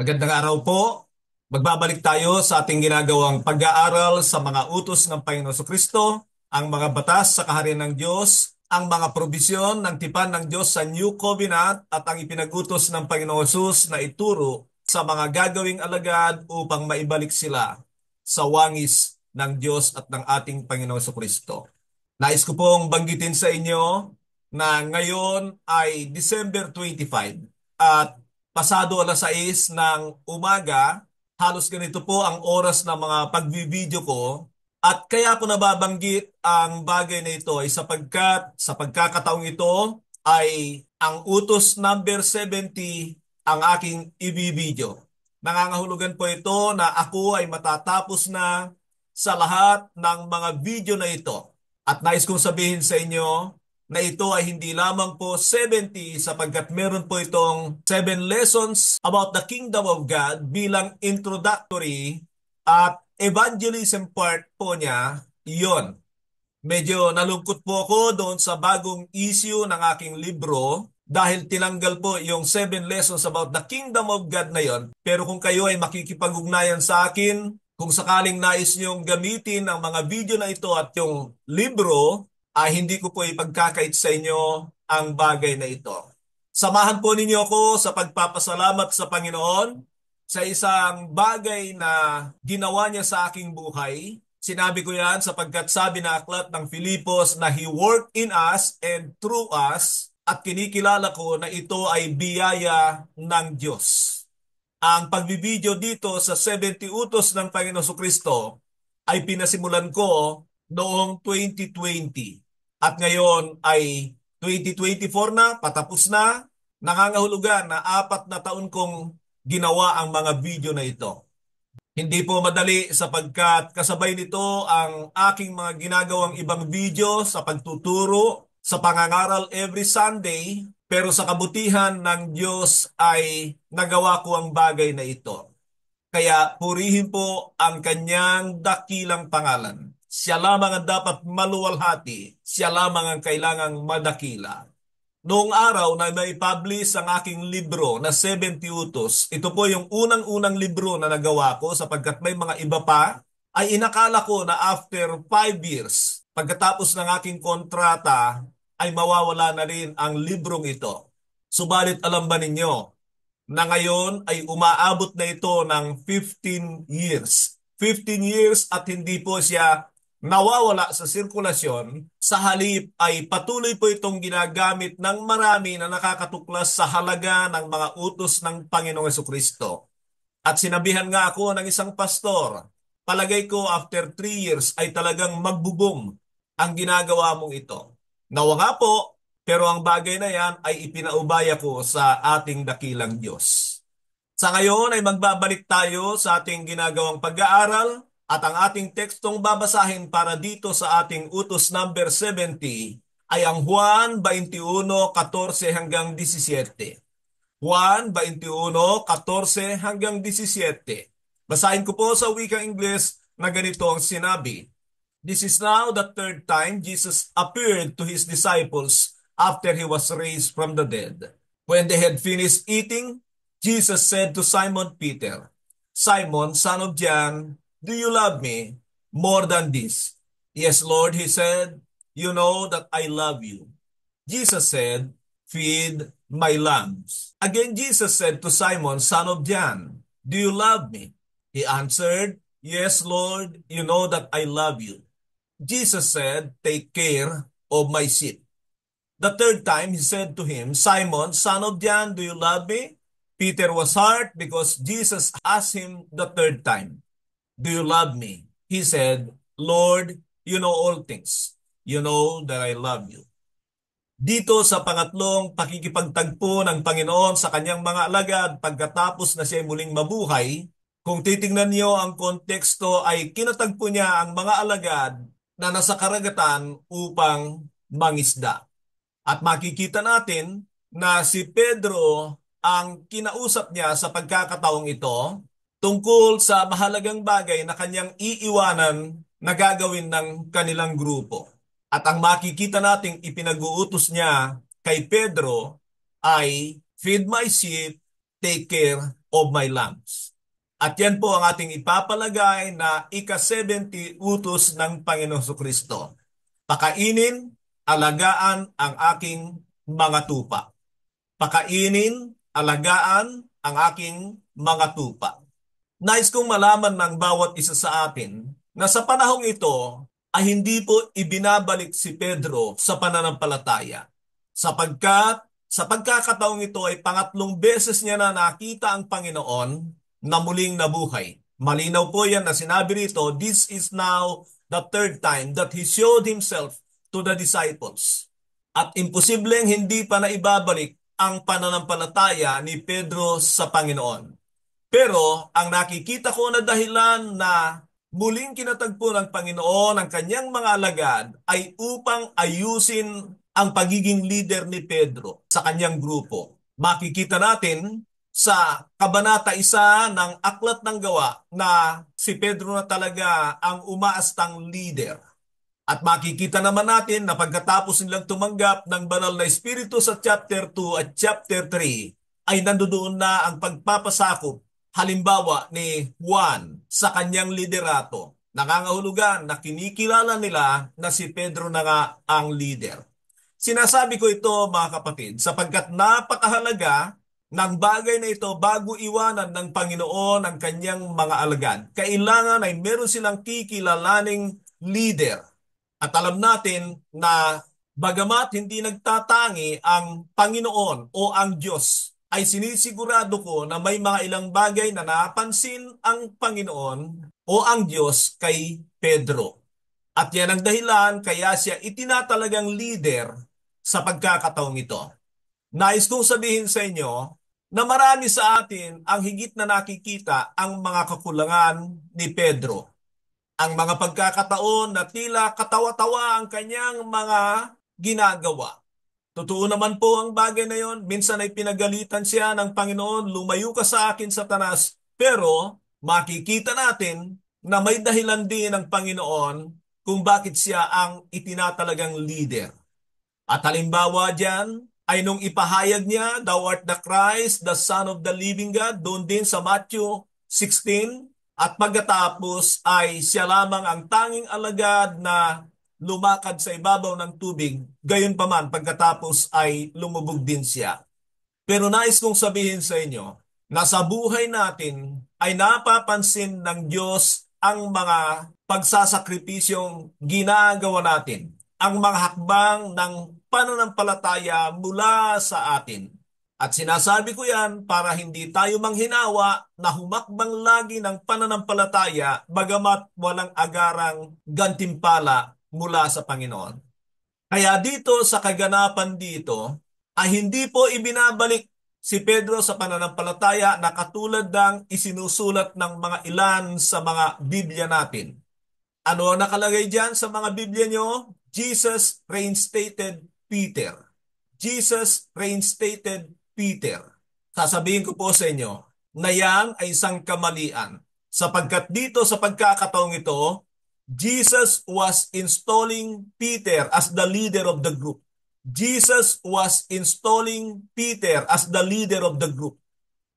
Magandang araw po. Magbabalik tayo sa ating ginagawang pag-aaral sa mga utos ng Panginoon Kristo, ang mga batas sa kaharian ng Diyos, ang mga probisyon ng tipan ng Diyos sa New Covenant at ang ipinagutos ng Panginoon Jesus na ituro sa mga gagawing alagad upang maibalik sila sa wangis ng Diyos at ng ating Panginoon Kristo. Nais ko pong banggitin sa inyo na ngayon ay December 25 at pasado alas 6 ng umaga, halos ganito po ang oras ng mga pagbibideo ko. At kaya ko nababanggit ang bagay na ito ay sapagkat sa pagkakataong ito ay ang utos number 70 ang aking ibibideo. Nangangahulugan po ito na ako ay matatapos na sa lahat ng mga video na ito. At nais kong sabihin sa inyo na ito ay hindi lamang po 70 sapagkat meron po itong 7 lessons about the kingdom of God bilang introductory at evangelism part po niya, iyon. Medyo nalungkot po ako doon sa bagong issue ng aking libro dahil tinanggal po yung 7 lessons about the kingdom of God na yon. Pero kung kayo ay makikipag-ugnayan sa akin, kung sakaling nais niyong gamitin ang mga video na ito at yung libro, ay hindi ko po ipagkakait sa inyo ang bagay na ito. Samahan po ninyo ako sa pagpapasalamat sa Panginoon sa isang bagay na ginawa niya sa aking buhay. Sinabi ko yan sapagkat sabi na aklat ng Filipos na He worked in us and through us at kinikilala ko na ito ay biyaya ng Diyos. Ang pagbibideo dito sa 70 utos ng Panginoon Kristo ay pinasimulan ko noong 2020. At ngayon ay 2024 na, patapos na, nangangahulugan na 4 na taon kong ginawa ang mga video na ito. Hindi po madali sapagkat kasabay nito ang aking mga ginagawang ibang video sa pagtuturo, sa pangangaral every Sunday, pero sa kabutihan ng Diyos ay nagawa ko ang bagay na ito. Kaya purihin po ang kanyang dakilang pangalan. Siya lamang ang dapat maluwalhati, siya lamang ang kailangang madakila. Noong araw na may publish ang aking libro na 70 Utos, ito po yung unang-unang libro na nagawa ko sapagkat may mga iba pa, ay inakala ko na after 5 years, pagkatapos ng aking kontrata, ay mawawala na rin ang librong ito. Subalit alam ba ninyo na ngayon ay umaabot na ito ng 15 years. 15 years at hindi po siya nawawala sa sirkulasyon, sa halip ay patuloy po itong ginagamit ng marami na nakakatuklas sa halaga ng mga utos ng Panginoong Jesucristo. At sinabihan nga ako ng isang pastor, palagay ko after 3 years ay talagang magbubong ang ginagawa mong ito. Nawa nga po, pero ang bagay na yan ay ipinaubaya ko sa ating dakilang Diyos. Sa ngayon ay magbabalik tayo sa ating ginagawang pag-aaral at ang ating tekstong babasahin para dito sa ating utos number 70 ay ang Juan 21:14 hanggang 17. Juan 21:14 hanggang 17. Basahin ko po sa wikang Ingles na ganito ang sinabi. This is now the third time Jesus appeared to his disciples after he was raised from the dead. When they had finished eating, Jesus said to Simon Peter, Simon, son of John, do you love me more than this? Yes, Lord, he said, you know that I love you. Jesus said, feed my lambs. Again, Jesus said to Simon, son of John, do you love me? He answered, yes, Lord, you know that I love you. Jesus said, take care of my sheep. The third time he said to him, Simon, son of John, do you love me? Peter was hurt because Jesus asked him the third time, do you love me? He said, Lord, you know all things. You know that I love you. Dito sa pangatlong pakikipagtagpo ng Panginoon sa kanyang mga alagad pagkatapos na siya muling mabuhay, kung titingnan niyo ang konteksto ay kinatagpo niya ang mga alagad na nasa karagatan upang mangisda. At makikita natin na si Pedro ang kinausap niya sa pagkakataong ito tungkol sa mahalagang bagay na kanyang iiwanan na gagawin ng kanilang grupo. At ang makikita nating ipinag-uutos niya kay Pedro ay feed my sheep, take care of my lambs. At yan po ang ating ipapalagay na ika-70 utos ng Panginoong Kristo. Pakainin, alagaan ang aking mga tupa. Pakainin, alagaan ang aking mga tupa. Nais kong malaman ng bawat isa sa atin na sa panahong ito ay hindi po ibinabalik si Pedro sa pananampalataya. Sapagkat sa pagkakataong ito ay pangatlong beses niya na nakita ang Panginoon na muling nabuhay. Malinaw po yan na sinabi rito, this is now the third time that he showed himself to the disciples. At imposibleng hindi pa na ibabalik ang pananampalataya ni Pedro sa Panginoon. Pero ang nakikita ko na dahilan na muling kinatagpo ng Panginoon ang kanyang mga alagad ay upang ayusin ang pagiging leader ni Pedro sa kanyang grupo. Makikita natin sa Kabanata 1 ng Aklat ng Gawa na si Pedro na talaga ang umaastang leader. At makikita naman natin na pagkatapos nilang tumanggap ng banal na Espiritu sa chapter 2 at chapter 3 ay nandoon na ang pagpapasakop halimbawa ni Juan sa kanyang liderato. Nangangahulugan na kinikilala nila na si Pedro na nga ang leader. Sinasabi ko ito mga kapatid sapagkat napakahalaga ng bagay na ito bago iwanan ng Panginoon ang kanyang mga alagad. Kailangan ay meron silang kikilalaning leader. At alam natin na bagamat hindi nagtatangi ang Panginoon o ang Diyos, ay sinisigurado ko na may mga ilang bagay na napansin ang Panginoon o ang Diyos kay Pedro. At yan ang dahilan kaya siya itinatalagang leader sa pagkakataong ito. Nais kong sabihin sa inyo na marami sa atin ang higit na nakikita ang mga kakulangan ni Pedro. Ang mga pagkakataon na tila katawa-tawa ang kanyang mga ginagawa. Totoo naman po ang bagay na yon. Minsan ay pinagalitan siya ng Panginoon, lumayo ka sa akin, Satanas. Pero makikita natin na may dahilan din ng Panginoon kung bakit siya ang itinatalagang leader. At halimbawa dyan ay nung ipahayag niya, Thou art the Christ, the Son of the living God, doon din sa Matthew 16. At pagkatapos ay siya lamang ang tanging alagad na lumakad sa ibabaw ng tubig, gayon pa man pagkatapos ay lumubog din siya. Pero nais kong sabihin sa inyo na sa buhay natin ay napapansin ng Diyos ang mga pagsasakripisyong ginagawa natin, ang mga hakbang ng pananampalataya mula sa atin. At sinasabi ko yan para hindi tayo manghinawa na humakbang lagi ng pananampalataya bagamat walang agarang gantimpala mula sa Panginoon. Kaya dito sa kaganapan dito ay hindi po ibinabalik si Pedro sa pananampalataya na katulad ng isinusulat ng mga ilan sa mga Biblia natin. Ano ang nakalagay dyan sa mga Biblia nyo? Jesus reinstated Peter. Jesus reinstated Peter. Sasabihin ko po sa inyo na yan ay isang kamalian. Sapagkat dito sa pagkakataong ito, Jesus was installing Peter as the leader of the group. Jesus was installing Peter as the leader of the group.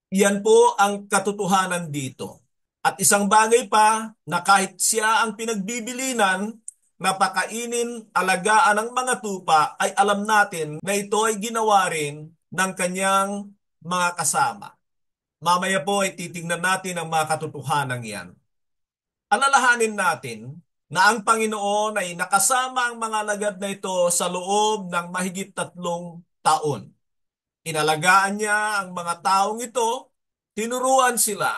Yan po ang katotohanan dito. At isang bagay pa na kahit siya ang pinagbibilinan na pakainin, alagaan ng mga tupa, ay alam natin na ito ay ginawa rin ng kanyang mga kasama. Mamaya po ay titingnan natin ang mga katotohanan yan. Alalahanin natin na ang Panginoon ay nakasama ang mga alagad na ito sa loob ng mahigit 3 taon. Inalagaan niya ang mga taong ito, tinuruan sila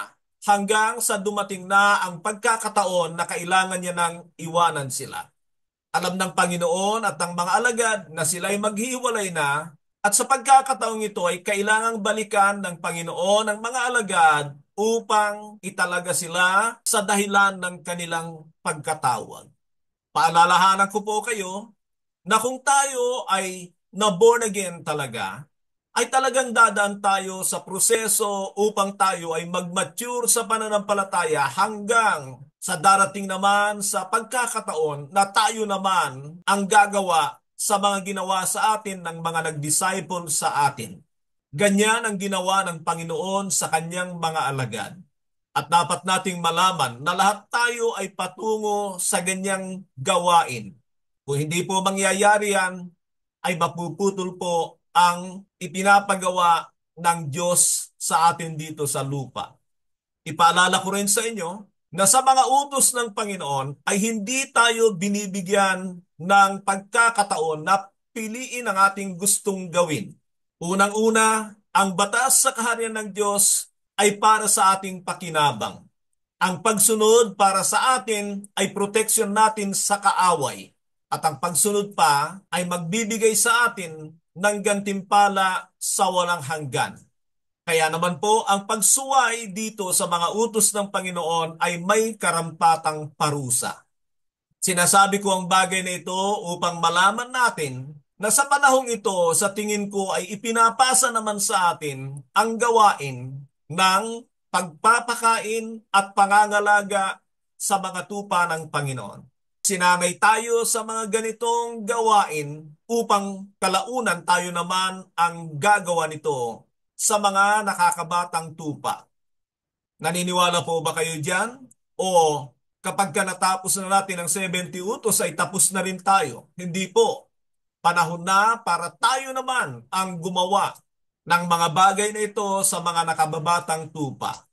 hanggang sa dumating na ang pagkakataon na kailangan niya nang iwanan sila. Alam ng Panginoon at ng mga alagad na sila ay maghiwalay na at sa pagkakataong ito ay kailangang balikan ng Panginoon ang mga alagad upang italaga sila sa dahilan ng kanilang pagkatawag. Paalalahanan ko po kayo na kung tayo ay na-born again talaga, ay talagang dadaan tayo sa proseso upang tayo ay mag-mature sa pananampalataya hanggang sa darating naman sa pagkakataon na tayo naman ang gagawa sa mga ginawa sa atin ng mga nag-disciple sa atin. Ganyan ang ginawa ng Panginoon sa kanyang mga alagad. At dapat nating malaman na lahat tayo ay patungo sa ganyang gawain. Kung hindi po mangyayari yan, ay mapuputol po ang ipinapagawa ng Diyos sa atin dito sa lupa. Ipaalala ko rin sa inyo na sa mga utos ng Panginoon ay hindi tayo binibigyan ng pagkakataon na piliin ang ating gustong gawin. Unang-una, ang batas sa kaharian ng Diyos ay para sa ating pakinabang. Ang pagsunod para sa atin ay proteksyon natin sa kaaway. At ang pagsunod pa ay magbibigay sa atin ng gantimpala sa walang hanggan. Kaya naman po, ang pagsuway dito sa mga utos ng Panginoon ay may karampatang parusa. Sinasabi ko ang bagay na ito upang malaman natin na sa panahong ito, sa tingin ko ay ipinapasa naman sa atin ang gawain ng pagpapakain at pangangalaga sa mga tupa ng Panginoon. Sinanay tayo sa mga ganitong gawain upang kalaunan tayo naman ang gagawa nito sa mga nakakabatang tupa. Naniniwala po ba kayo dyan? O kapag natapos na natin ang 70 utos ay tapos na rin tayo? Hindi po. Panahon na para tayo naman ang gumawa ng mga bagay na ito sa mga nakababatang tupa.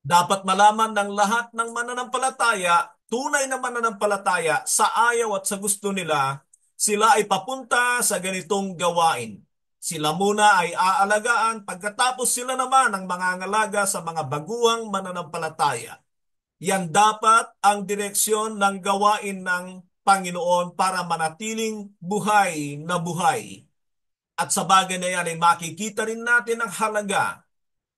Dapat malaman ng lahat ng mananampalataya, tunay na mananampalataya, sa ayaw at sa gusto nila, sila ay papunta sa ganitong gawain. Sila muna ay aalagaan, pagkatapos sila naman ang mangangalaga sa mga baguhang mananampalataya. Yan dapat ang direksyon ng gawain ng Panginoon para manatiling buhay na buhay. At sa bagay na yan ay makikita rin natin ang halaga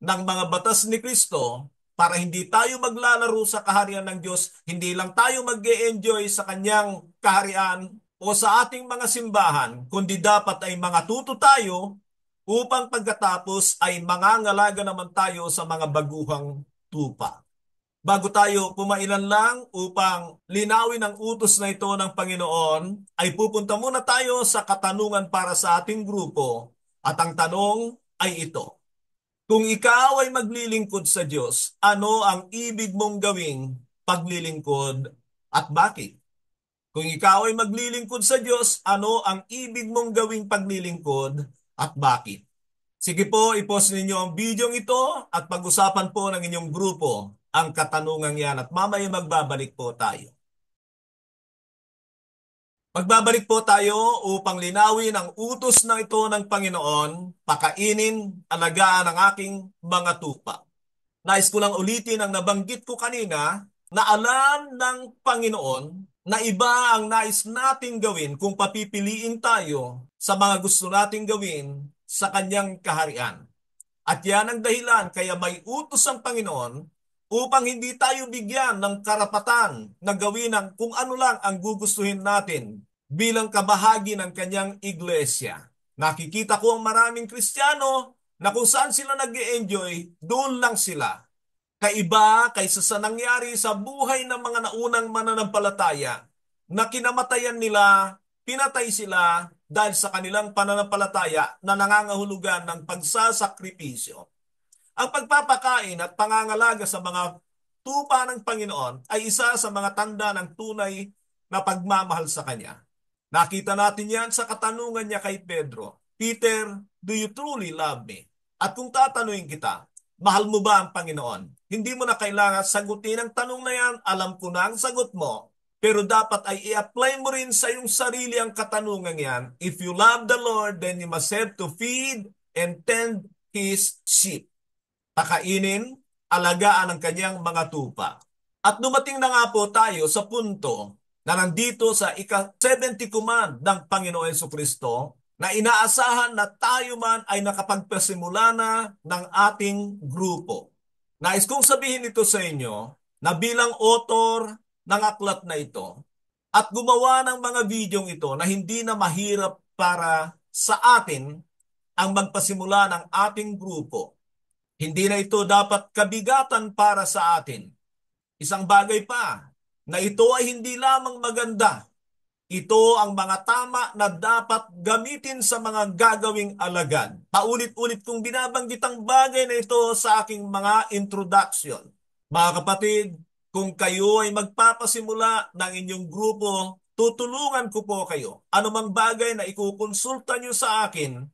ng mga batas ni Kristo para hindi tayo maglalaro sa kaharian ng Diyos, hindi lang tayo mag-e-enjoy sa kanyang kaharian o sa ating mga simbahan, kundi dapat ay mangatuto tayo upang pagkatapos ay mangangalaga naman tayo sa mga baguhang tupa. Bago tayo pumailan lang upang linawin ang utos na ito ng Panginoon, ay pupunta muna tayo sa katanungan para sa ating grupo. At ang tanong ay ito: kung ikaw ay maglilingkod sa Diyos, ano ang ibig mong gawing paglilingkod at bakit? Kung ikaw ay maglilingkod sa Diyos, ano ang ibig mong gawing paglilingkod at bakit? Sige po, i-post ninyo ang video ito at pag-usapan po ng inyong grupo ang katanungan yan at mamaya magbabalik po tayo. Magbabalik po tayo upang linawin ang utos na ito ng Panginoon, pakainin, alagaan ang aking mga tupa. Nais ko lang ulitin ang nabanggit ko kanina na alam ng Panginoon na iba ang nais nating gawin kung papipiliin tayo sa mga gusto nating gawin sa kanyang kaharian. At yan ang dahilan kaya may utos ang Panginoon upang hindi tayo bigyan ng karapatan na gawin ang kung ano lang ang gugustuhin natin bilang kabahagi ng kanyang iglesia. Nakikita ko ang maraming Kristiyano na kung saan sila nag-e-enjoy, doon lang sila. Kaiba kaysa sa nangyari sa buhay ng mga naunang mananampalataya na kinamatayan nila, pinatay sila dahil sa kanilang pananampalataya na nangangahulugan ng pagsasakripisyo. Ang pagpapakain at pangangalaga sa mga tupa ng Panginoon ay isa sa mga tanda ng tunay na pagmamahal sa Kanya. Nakita natin yan sa katanungan niya kay Pedro, Peter, do you truly love me? At kung tatanungin kita, mahal mo ba ang Panginoon? Hindi mo na kailangan sagutin ang tanong na yan, alam ko na ang sagot mo, pero dapat ay i-apply mo rin sa iyong sarili ang katanungan yan. If you love the Lord, then you must have to feed and tend His sheep. Pakainin, alagaan ang kanyang mga tupa. At dumating na nga po tayo sa punto na nandito sa ika-70 command ng Panginoon Jesucristo na inaasahan na tayo man ay nakapagpasimula na ng ating grupo. Nais kong sabihin ito sa inyo na bilang author ng aklat na ito at gumawa ng mga videong ito na hindi na mahirap para sa atin ang magpasimula ng ating grupo. Hindi na ito dapat kabigatan para sa atin. Isang bagay pa, na ito ay hindi lamang maganda, Ito ang mga tama na dapat gamitin sa mga gagawing alagad. Paulit-ulit kong binabanggit ang bagay na ito sa aking mga introduction. Mga kapatid, kung kayo ay magpapasimula ng inyong grupo, tutulungan ko po kayo. Anumang bagay na ikukonsulta nyo sa akin,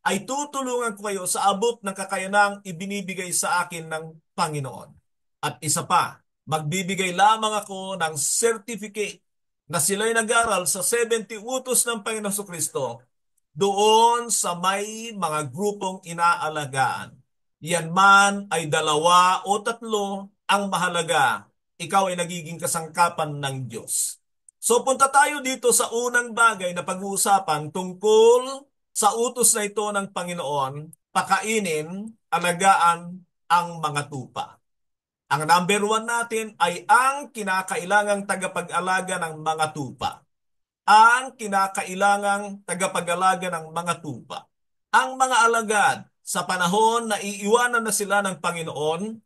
ay tutulungan ko kayo sa abot ng kakayanang ibinibigay sa akin ng Panginoon. At isa pa, magbibigay lamang ako ng certificate na sila'y nag-aral sa 70 utos ng Panginoon Kristo doon sa may mga grupong inaalagaan. Yan man ay 2 o 3, ang mahalaga, ikaw ay nagiging kasangkapan ng Diyos. So punta tayo dito sa unang bagay na pag-uusapan tungkol sa utos na ito ng Panginoon, pakainin, alagaan ang mga tupa. Ang number 1 natin ay ang kinakailangang tagapag-alaga ng mga tupa. Ang kinakailangang tagapag-alaga ng mga tupa. Ang mga alagad sa panahon na iiwanan na sila ng Panginoon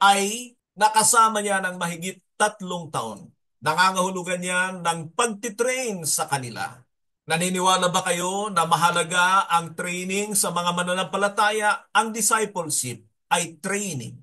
ay nakasama niya ng mahigit 3 taon. Nangangahulugan niya ng pagtitrain sa kanila. Naniniwala ba kayo na mahalaga ang training sa mga mananampalataya? Ang discipleship ay training.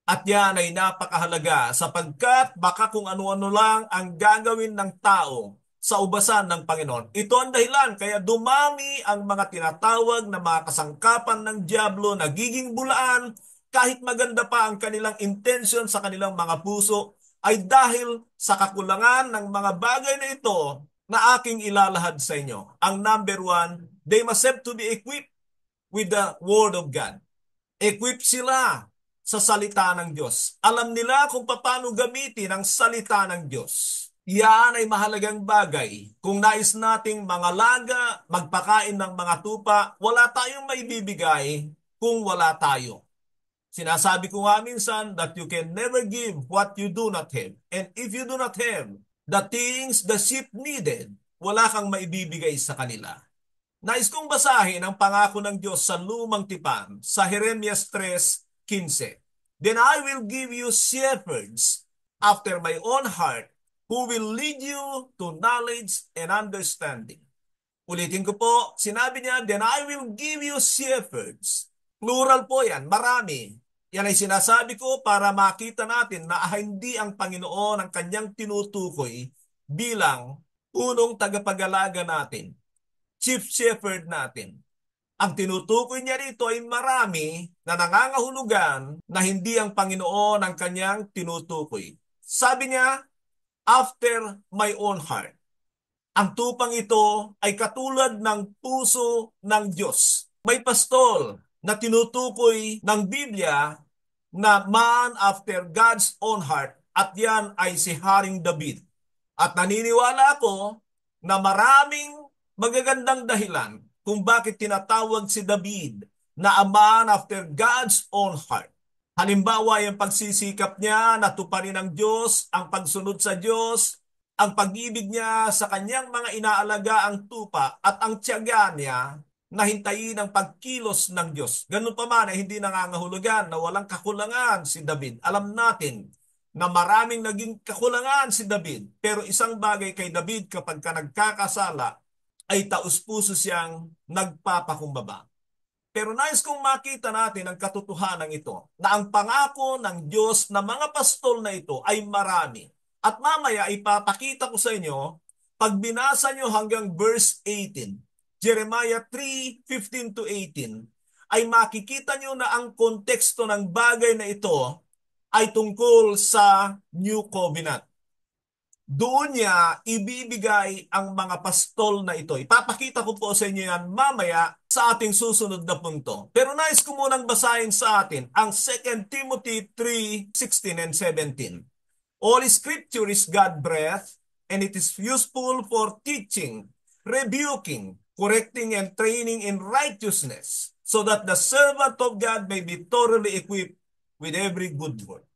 At yan ay napakahalaga sapagkat baka kung ano-ano lang ang gagawin ng tao sa ubasan ng Panginoon. Ito ang dahilan kaya dumami ang mga tinatawag na mga kasangkapan ng dyablo, nagiging bulaan, kahit maganda pa ang kanilang intention sa kanilang mga puso, ay dahil sa kakulangan ng mga bagay na ito na aking ilalahad sa inyo. Ang number 1, they must have to be equipped with the Word of God. Equip sila sa salita ng Diyos. Alam nila kung paano gamitin ang salita ng Diyos. Yan ay mahalagang bagay. Kung nais nating mangalaga, magpakain ng mga tupa, wala tayong maibibigay kung wala tayo. Sinasabi ko nga minsan that you can never give what you do not have. And if you do not have the things the sheep needed, wala kang maibibigay sa kanila. Nais kong basahin ang pangako ng Diyos sa lumang tipan sa Jeremias 3:15. Then I will give you shepherds after my own heart who will lead you to knowledge and understanding. Ulitin ko po, sinabi niya, then I will give you shepherds. Plural po yan, marami. Yan ay sinasabi ko para makita natin na hindi ang Panginoon ang kanyang tinutukoy bilang unong tagapag-alaga natin, chief shepherd natin. Ang tinutukoy niya rito ay marami na nangangahulugan na hindi ang Panginoon ang kanyang tinutukoy. Sabi niya, after my own heart. Ang tupang ito ay katulad ng puso ng Diyos. May pastol na tinutukoy ng Biblia na man after God's own heart, at yan ay si Haring David. At naniniwala ako na maraming magagandang dahilan kung bakit tinatawag si David na a man after God's own heart. Halimbawa, yung pagsisikap niya na tuparin ng Diyos, ang pagsunod sa Diyos, ang pag-ibig niya sa kanyang mga inaalagaang tupa at ang tiyaga niya na hintayin ang pagkilos ng Diyos. Ganun pa man ay hindi nangangahulugan na walang kakulangan si David. Alam natin na maraming naging kakulangan si David. Pero isang bagay kay David kapag ka nagkakasala ay taus-puso siyang nagpapakumbaba. Pero nais kong makita natin ang katotohanan ito na ang pangako ng Diyos na mga pastol na ito ay marami. At mamaya ipapakita ko sa inyo pag binasa nyo hanggang verse 18, Jeremiah 3:15-18, ay makikita nyo na ang konteksto ng bagay na ito ay tungkol sa New Covenant. Doon niya ibibigay ang mga pastol na ito. Ipapakita ko po sa inyo yan mamaya sa ating susunod na punto. Pero nais ko munang basahin sa atin ang 2 Timothy 3:16 and 17. All scripture is God-breathed and it is useful for teaching, rebuking, correcting, and training in righteousness, so that the servant of God may be thoroughly equipped with every good work.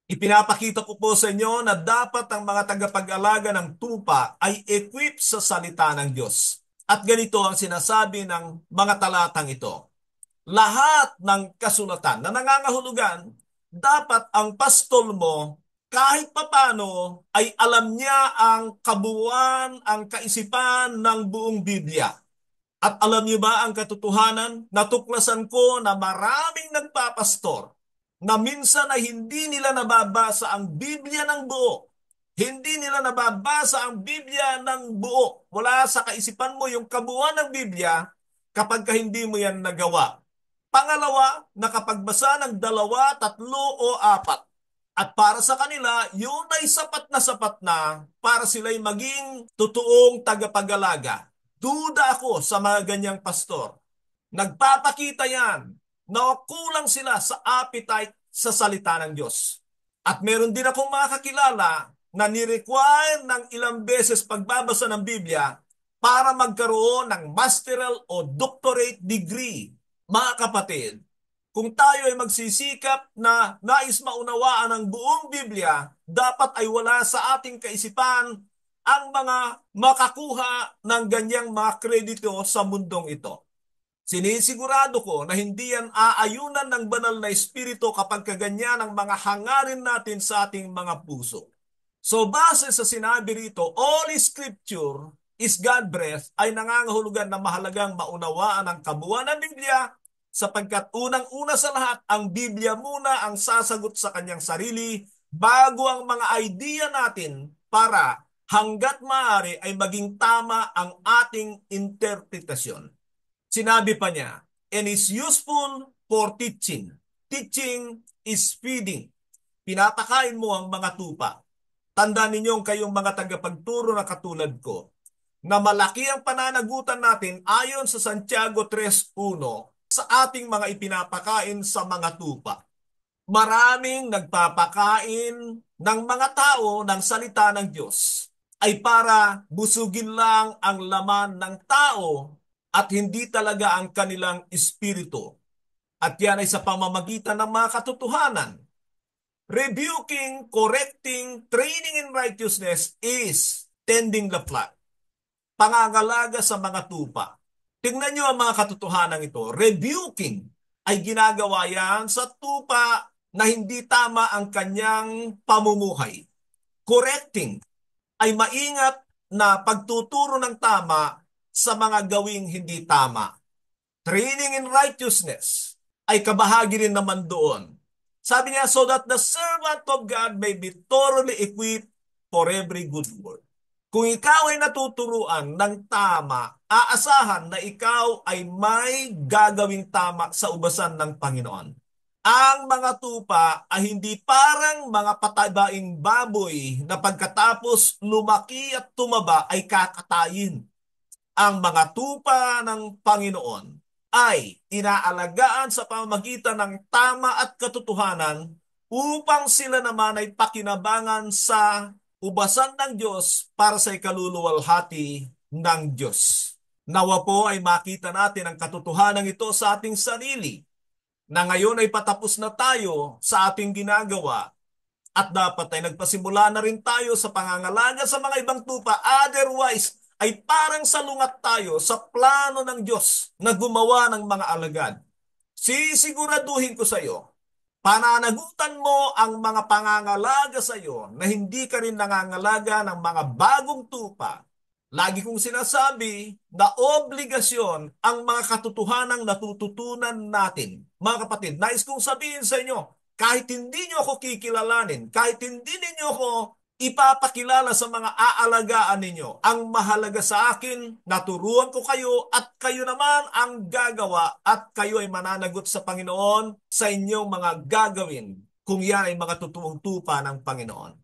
Ipinapakita ko po sa inyo na dapat ang mga tagapag-alaga ng tupa ay equipped sa salita ng Diyos. At ganito ang sinasabi ng mga talatang ito. Lahat ng kasulatan na nangangahulugan, dapat ang pastol mo kahit papano ay alam niya ang kabuuan, ang kaisipan ng buong Biblia. At alam niyo ba ang katotohanan? Natuklasan ko na maraming nagpapastor na minsan ay hindi nila nababasa ang Biblia ng buo. Hindi nila nababasa ang Biblia ng buo. Wala sa kaisipan mo yung kabuuan ng Biblia kapag hindi mo yan nagawa. Pangalawa, nakapagbasa ng dalawa, tatlo o apat. At para sa kanila, yun ay sapat na para sila'y maging totoong tagapag-alaga. Duda ako sa mga ganyang pastor. Nagpapakita yan na kulang sila sa appetite sa salita ng Diyos. At meron din akong mga kakilala na ni-require ng ilang beses pagbabasa ng Biblia para magkaroon ng masteral o doctorate degree. Mga kapatid, kung tayo ay magsisikap na nais maunawaan ang buong Biblia, dapat ay wala sa ating kaisipan ang mga makakuha ng ganyang mga kredito sa mundong ito. Sinisigurado ko na hindi yan aayunan ng banal na espiritu kapag kaganyan ang mga hangarin natin sa ating mga puso. So base sa sinabi rito, all scripture is God-breathed ay nangangahulugan na mahalagang maunawaan ang kabuuan ng Biblia sapagkat unang-una sa lahat, ang Biblia muna ang sasagot sa kanyang sarili bago ang mga idea natin para hanggat maaari ay maging tama ang ating interpretasyon. Sinabi pa niya, and is useful for teaching. Teaching is feeding. Pinapakain mo ang mga tupa. Tandaan ninyong kayong mga tagapagturo na katulad ko, na malaki ang pananagutan natin ayon sa Santiago 3:1 sa ating mga ipinapakain sa mga tupa. Maraming nagpapakain ng mga tao ng salita ng Diyos ay para busugin lang ang laman ng tao at hindi talaga ang kanilang espiritu. At yan ay sa pamamagitan ng mga katotohanan. Rebuking, correcting, training in righteousness is tending the flock. Pangangalaga sa mga tupa. Tingnan nyo ang mga katotohanan ito. Rebuking ay ginagawa yan sa tupa na hindi tama ang kanyang pamumuhay. Correcting ay maingat na pagtuturo ng tama sa mga gawing hindi tama. Training in righteousness ay kabahagi rin naman doon. Sabi niya, so that the servant of God may be thoroughly equipped for every good work. Kung ikaw ay natuturuan ng tama, aasahan na ikaw ay may gagawing tama sa ubasan ng Panginoon. Ang mga tupa ay hindi parang mga patabaing baboy na pagkatapos lumaki at tumaba ay kakatayin. Ang mga tupa ng Panginoon ay inaalagaan sa pamamagitan ng tama at katotohanan upang sila naman ay pakinabangan sa ubasan ng Diyos para sa ikaluluwalhati ng Diyos. Nawa po ay makita natin ang katotohanan ito sa ating sarili na ngayon ay patapos na tayo sa ating ginagawa at dapat ay nagpasimula na rin tayo sa pangangalaga sa mga ibang tupa. Otherwise, ay parang salungat tayo sa plano ng Diyos na gumawa ng mga alagad. Sisiguraduhin ko sa iyo, pananagutan mo ang mga pangangalaga sa iyo na hindi ka rin nangangalaga ng mga bagong tupa. Lagi kong sinasabi na obligasyon ang mga katotohanang natututunan natin. Mga kapatid, nais kong sabihin sa inyo, kahit hindi nyo ako kikilalanin, kahit hindi ninyo ako ipapakilala sa mga aalagaan ninyo. Ang mahalaga sa akin, naturuan ko kayo at kayo naman ang gagawa at kayo ay mananagot sa Panginoon sa inyong mga gagawin kung yan ay mga totoong tupa ng Panginoon.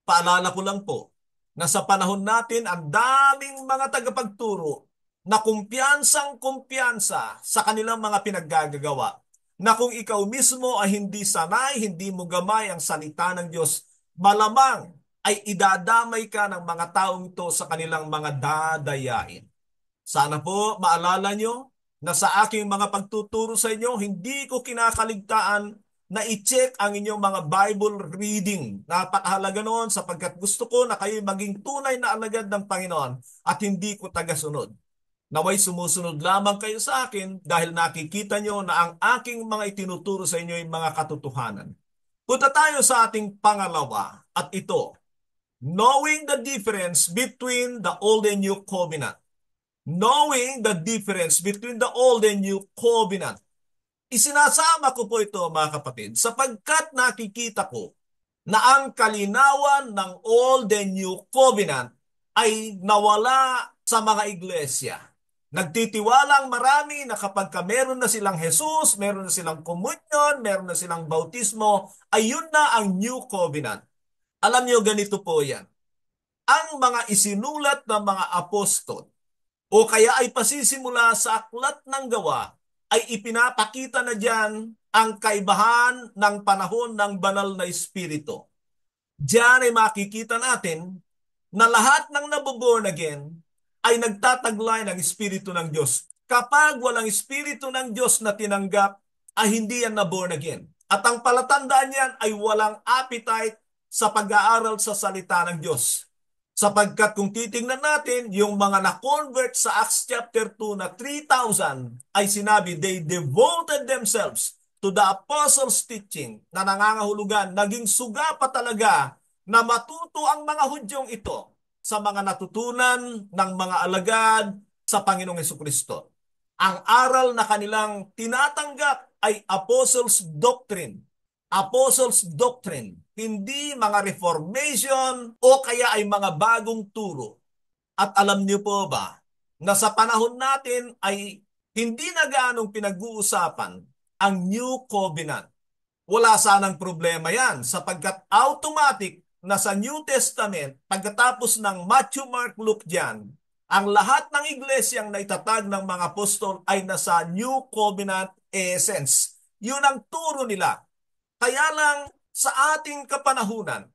Paalala ko lang po na sa panahon natin ang daming mga tagapagturo na kumpiyansang-kumpiyansa sa kanilang mga pinaggagawa na kung ikaw mismo ay hindi sanay, hindi mo gamay ang salita ng Diyos, malamang ay idadamay ka ng mga taong ito sa kanilang mga dadayain. Sana po maalala nyo na sa aking mga pagtuturo sa inyo, hindi ko kinakaligtaan na i-check ang inyong mga Bible reading. Napakahalaga noon sapagkat gusto ko na kayo maging tunay na alagad ng Panginoon at hindi ko tagasunod. Naway sumusunod lamang kayo sa akin dahil nakikita nyo na ang aking mga itinuturo sa inyo ay mga katotohanan. Punta tayo sa ating pangalawa at ito, knowing the difference between the Old and New Covenant. Knowing the difference between the Old and New Covenant. Isinasama ko po ito mga kapatid sapagkat nakikita ko na ang kalinawan ng Old and New Covenant ay nawala sa mga iglesia. Nagtitiwala ang marami na kapag meron na silang Jesus, meron na silang komunyon, meron na silang bautismo, ayun na ang New Covenant. Alam niyo, ganito po yan. Ang mga isinulat ng mga apostol o kaya ay pasisimula sa aklat ng gawa ay ipinapakita na diyan ang kaibahan ng panahon ng banal na Espiritu. Diyan ay makikita natin na lahat ng naboborn again ay nagtataglay ng Espiritu ng Diyos. Kapag walang Espiritu ng Diyos na tinanggap, ay hindi yan naborn again. At ang palatandaan yan ay walang appetite sa pag-aaral sa salita ng Diyos. Sapagkat kung titingnan natin, yung mga na-convert sa Acts chapter 2 na 3,000 ay sinabi, they devoted themselves to the apostles' teaching na nangangahulugan, naging suga pa talaga na matuto ang mga Hudyong ito sa mga natutunan ng mga alagad sa Panginoong Hesukristo. Ang aral na kanilang tinatanggap ay apostles' doctrine. Apostles' doctrine, hindi mga reformation o kaya ay mga bagong turo. At alam niyo po ba na sa panahon natin ay hindi na gaanong pinag-uusapan ang New Covenant. Wala sanang problema yan sapagkat automatic na sa New Testament, pagkatapos ng Matthew, Mark, Luke dyan, ang lahat ng iglesyang naitatag ng mga apostol ay nasa New Covenant essence. Yun ang turo nila. Kaya lang sa ating kapanahunan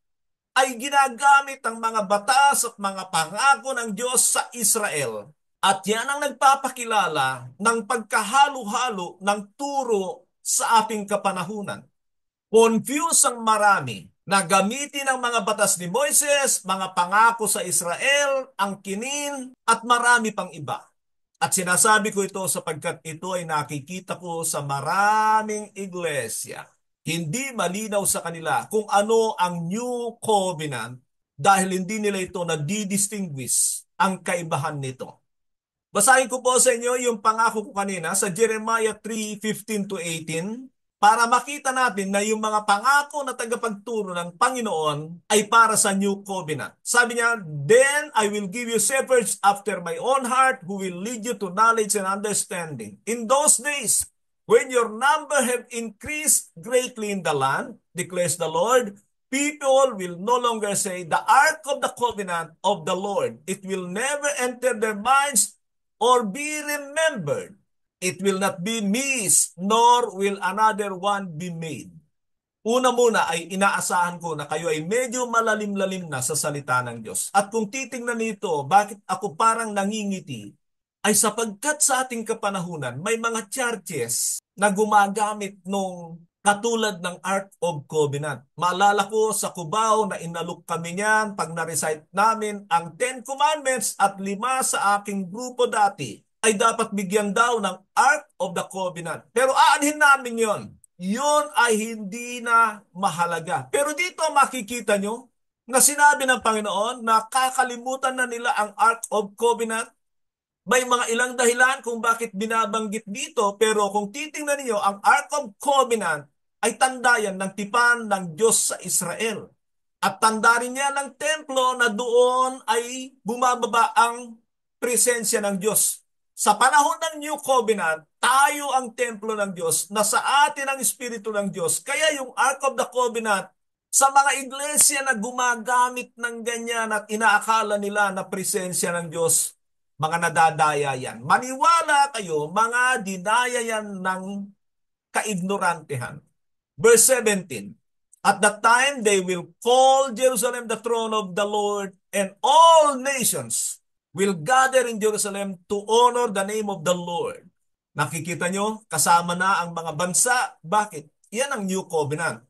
ay ginagamit ang mga batas at mga pangako ng Diyos sa Israel. At yan ang nagpapakilala ng pagkahalo-halo ng turo sa ating kapanahunan. Confuse ang marami na gamitin ang mga batas ni Moises, mga pangako sa Israel, ang kinin at marami pang iba. At sinasabi ko ito sapagkat ito ay nakikita ko sa maraming iglesia. Hindi malinaw sa kanila kung ano ang New Covenant dahil hindi nila ito nadidistinguish ang kaibahan nito. Basahin ko po sa inyo yung pangako ko kanina sa Jeremiah 3:15-18 para makita natin na yung mga pangako na tagapagturo ng Panginoon ay para sa New Covenant. Sabi niya, then I will give you shepherds after my own heart who will lead you to knowledge and understanding. In those days, when your number have increased greatly in the land, declares the Lord, people will no longer say, the ark of the covenant of the Lord. It will never enter their minds or be remembered. It will not be missed, nor will another one be made. Una muna ay inaasahan ko na kayo ay medyo malalim-lalim na sa salita ng Diyos. At kung titingnan nito, bakit ako parang nangingiti, ay sapagkat sa ating kapanahunan, may mga churches na gumagamit nung katulad ng Ark of Covenant. Maalala ko sa Cubao na inalok kami niyan pag na-recite namin ang 10 Commandments at 5 sa aking grupo dati ay dapat bigyan daw ng Ark of the Covenant. Pero aanhin namin yon. Yun ay hindi na mahalaga. Pero dito makikita nyo na sinabi ng Panginoon na kakalimutan na nila ang Ark of Covenant. May mga ilang dahilan kung bakit binabanggit dito, pero kung titingnan niyo ang Ark of Covenant ay tanda yan ng tipan ng Diyos sa Israel. At tanda rin niya ng templo na doon ay bumababa ang presensya ng Diyos. Sa panahon ng New Covenant, tayo ang templo ng Diyos, nasa atin ang Espiritu ng Diyos. Kaya yung Ark of the Covenant, sa mga iglesia na gumagamit ng ganyan at inaakala nila na presensya ng Diyos, mga nadadaya yan. Maniwala kayo, mga dinaya yan ng kaignorantehan. Verse 17, at that time they will call Jerusalem the throne of the Lord, and all nations will gather in Jerusalem to honor the name of the Lord. Nakikita nyo, kasama na ang mga bansa. Bakit? Yan ang New Covenant.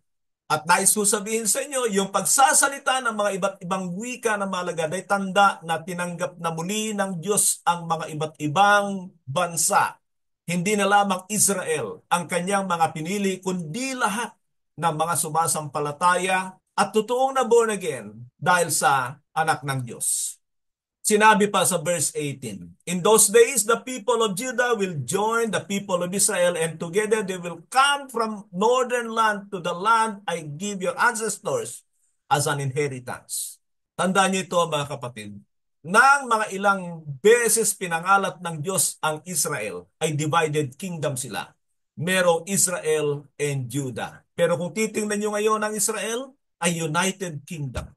At nais ko sabihin sa inyo, yung pagsasalita ng mga iba't ibang wika na malagad ay tanda na tinanggap na muli ng Diyos ang mga iba't ibang bansa. Hindi na lamang Israel ang kanyang mga pinili, kundi lahat. ng mga sumasampalataya at totoong na born again dahil sa anak ng Diyos. Sinabi pa sa verse 18, "In those days, the people of Judah will join the people of Israel, and together they will come from northern land to the land I give your ancestors as an inheritance." Tandaan niyo ito mga kapatid. Nang mga ilang beses pinangalat ng Diyos ang Israel, ay divided kingdom sila. Merong Israel and Judah. Pero kung titingnan niyo ngayon ang Israel, ay United Kingdom.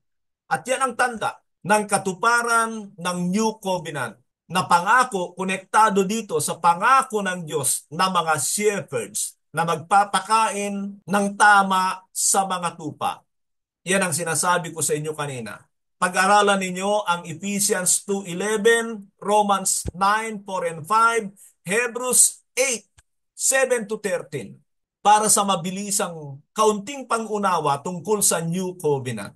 At yan ang tanda ng katuparan ng New Covenant na pangako, konektado dito sa pangako ng Diyos na mga shepherds na magpapakain ng tama sa mga tupa. Yan ang sinasabi ko sa inyo kanina. Pag-aralan ninyo ang Ephesians 2:11, Romans 9:4 and 5, Hebrews 8:7-13 para sa mabilisang kaunting pangunawa tungkol sa New Covenant.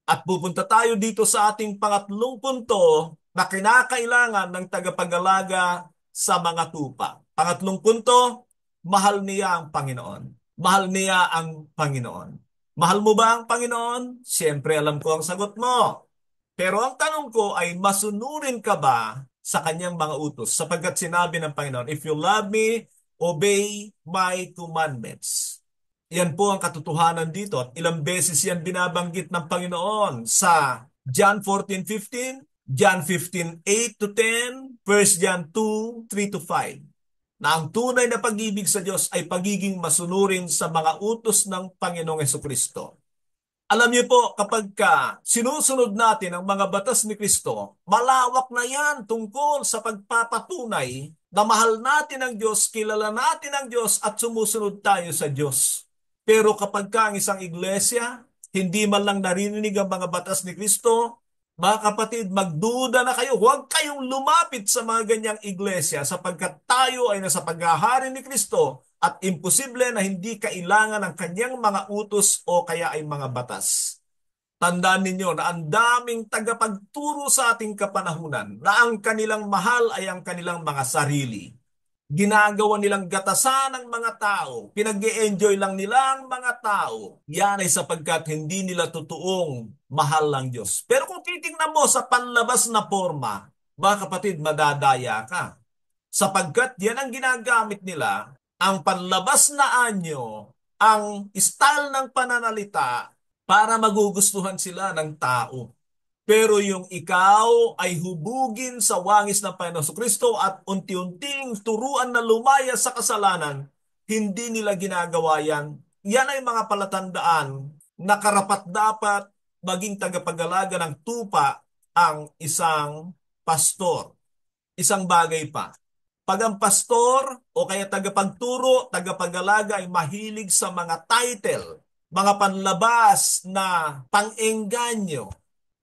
At pupunta tayo dito sa ating pangatlong punto na kinakailangan ng tagapag-alaga sa mga tupa. Pangatlong punto, mahal niya ang Panginoon. Mahal niya ang Panginoon. Mahal mo ba ang Panginoon? Siyempre alam ko ang sagot mo. Pero ang tanong ko ay masunurin ka ba sa kanyang mga utos? Sapagkat sinabi ng Panginoon, "If you love me, obey my commandments." Yan po ang katotohanan dito. At ilang beses yan binabanggit ng Panginoon sa John 14:15, John 15:8-10, 1 John 2:3-5. Na ang tunay na pag-ibig sa Diyos ay pagiging masunurin sa mga utos ng Panginoong Hesukristo. Alam niyo po, kapag sinusunod natin ang mga batas ni Kristo, malawak na yan tungkol sa pagpapatunay na mahal natin ang Diyos, kilala natin ang Diyos at sumusunod tayo sa Diyos. Pero kapag ang isang iglesia, hindi man lang narinig ang mga batas ni Kristo, mga kapatid, magduda na kayo. Huwag kayong lumapit sa mga ganyang iglesia sapagkat tayo ay nasa paghahari ni Kristo at imposible na hindi kailangan ng kanyang mga utos o kaya ay mga batas. Tandaan ninyo na ang daming tagapagturo sa ating kapanahunan na ang kanilang mahal ay ang kanilang mga sarili. Ginagawa nilang gatasan ng mga tao. Pinag-i-enjoy lang nila ang mga tao. Yan ay sapagkat hindi nila totoong mahal ng Diyos. Pero kung titingnan mo sa panlabas na forma, mga kapatid, madadaya ka. Sapagkat yan ang ginagamit nila, ang panlabas na anyo, ang style ng pananalita para magugustuhan sila ng tao. Pero yung ikaw ay hubugin sa wangis ng Panginoon Kristo at unti-unting turuan na lumaya sa kasalanan, hindi nila ginagawa yan. Yan ay mga palatandaan na karapat-dapat maging tagapag-alaga ng tupa ang isang pastor. Isang bagay pa. Pag ang pastor o kaya tagapagturo, tagapag-alaga ay mahilig sa mga title, mga panlabas na pang-engganyo,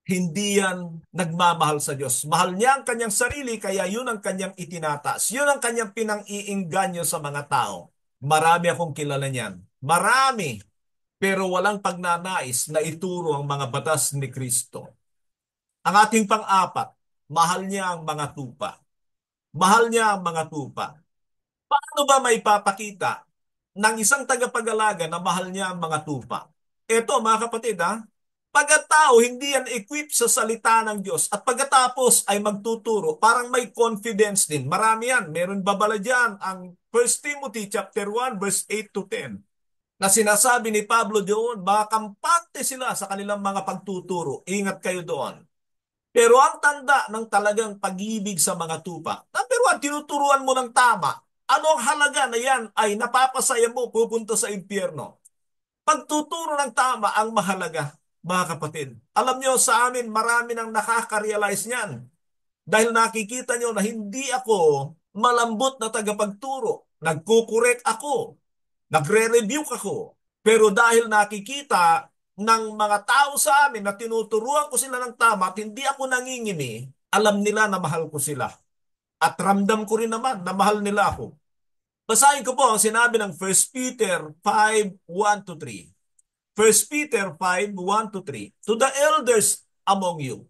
hindi yan nagmamahal sa Diyos. Mahal niya ang kanyang sarili, kaya yun ang kanyang itinataas. Yun ang kanyang pinang-iingganyo sa mga tao. Marami akong kilala niyan. Marami. Pero walang pagnanais na ituro ang mga batas ni Kristo. Ang ating pang-apat, mahal niya ang mga tupa. Mahal niya ang mga tupa. Paano ba may papakita ng isang tagapag-alaga na mahal niya ang mga tupa? Ito mga kapatid, pagkatao, hindi yan equipped sa salita ng Diyos at pagkatapos ay magtuturo, parang may confidence din. Marami yan. Meron babala dyan ang 1 Timothy chapter 1 verse 8-10 na sinasabi ni Pablo doon, mga kampante sila sa kanilang mga pagtuturo. Ingat kayo doon. Pero ang tanda ng talagang pag-ibig sa mga tupa, number one, tinuturuan mo ng tama. Ano ang halaga na yan ay napapasaya mo pupunta sa impyerno? Pagtuturo ng tama ang mahalaga. Mga kapatid, alam nyo sa amin marami nang nakaka-realize niyan. Dahil nakikita nyo na hindi ako malambot na tagapagturo. Nagkukorek ako. Nagre-rebuke ako. Pero dahil nakikita ng mga tao sa amin na tinuturuan ko sila ng tama at hindi ako nangingimi, alam nila na mahal ko sila. At ramdam ko rin naman na mahal nila ako. Basahin ko po ang sinabi ng 1 Peter 5:1-3. 1 Peter 5:1-3. To the elders among you,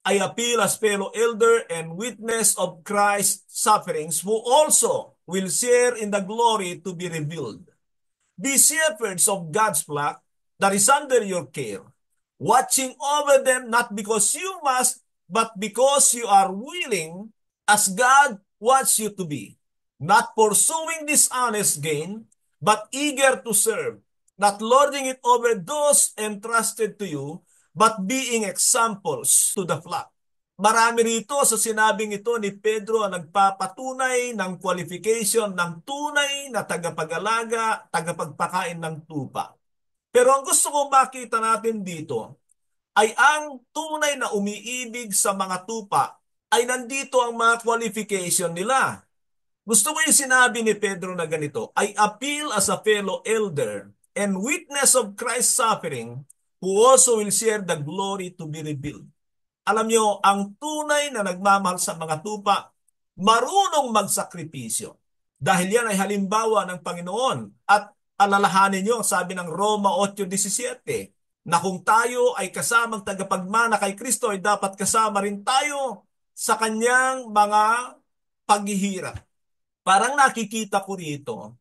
I appeal as fellow elder and witness of Christ's sufferings, who also will share in the glory to be revealed. Be shepherds of God's flock that is under your care, watching over them not because you must, but because you are willing, as God wants you to be, not pursuing dishonest gain, but eager to serve, not lording it over those entrusted to you, but being examples to the flock. Marami rito sa sinabing ito ni Pedro ang nagpapatunay ng qualification ng tunay na tagapag-alaga, tagapagpakain ng tupa. Pero ang gusto kong makita natin dito ay ang tunay na umiibig sa mga tupa ay nandito ang mga qualification nila. Gusto ko yung sinabi ni Pedro na ganito, I appeal as a fellow elder and witness of Christ's suffering, who also will share the glory to be revealed. Alam nyo, ang tunay na nagmamahal sa mga tupa, marunong magsakripisyo. Dahil yan ay halimbawa ng Panginoon. At alalahanin nyo, sabi ng Roma 8:17, na kung tayo ay kasamang tagapagmana kay Kristo, ay dapat kasama rin tayo sa kanyang mga paghihirap. Parang nakikita ko rito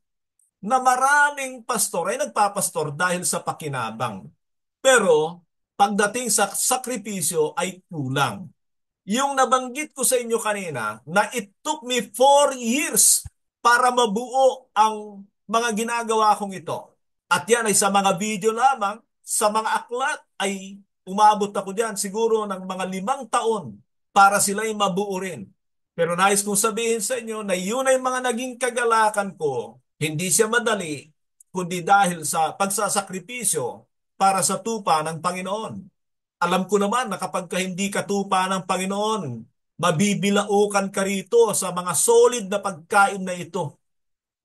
na maraming pastor ay nagpapastor dahil sa pakinabang. Pero pagdating sa sakripisyo ay kulang. Yung nabanggit ko sa inyo kanina na it took me 4 years para mabuo ang mga ginagawa kong ito. At yan ay sa mga video lamang, sa mga aklat ay umabot ako dyan siguro ng mga 5 taon para sila ay mabuo rin. Pero nais kong sabihin sa inyo na yun ay mga naging kagalakan ko. Hindi siya madali, kundi dahil sa pagsasakripisyo para sa tupa ng Panginoon. Alam ko naman na kapag hindi ka tupa ng Panginoon, mabibilaukan ka rito sa mga solid na pagkain na ito.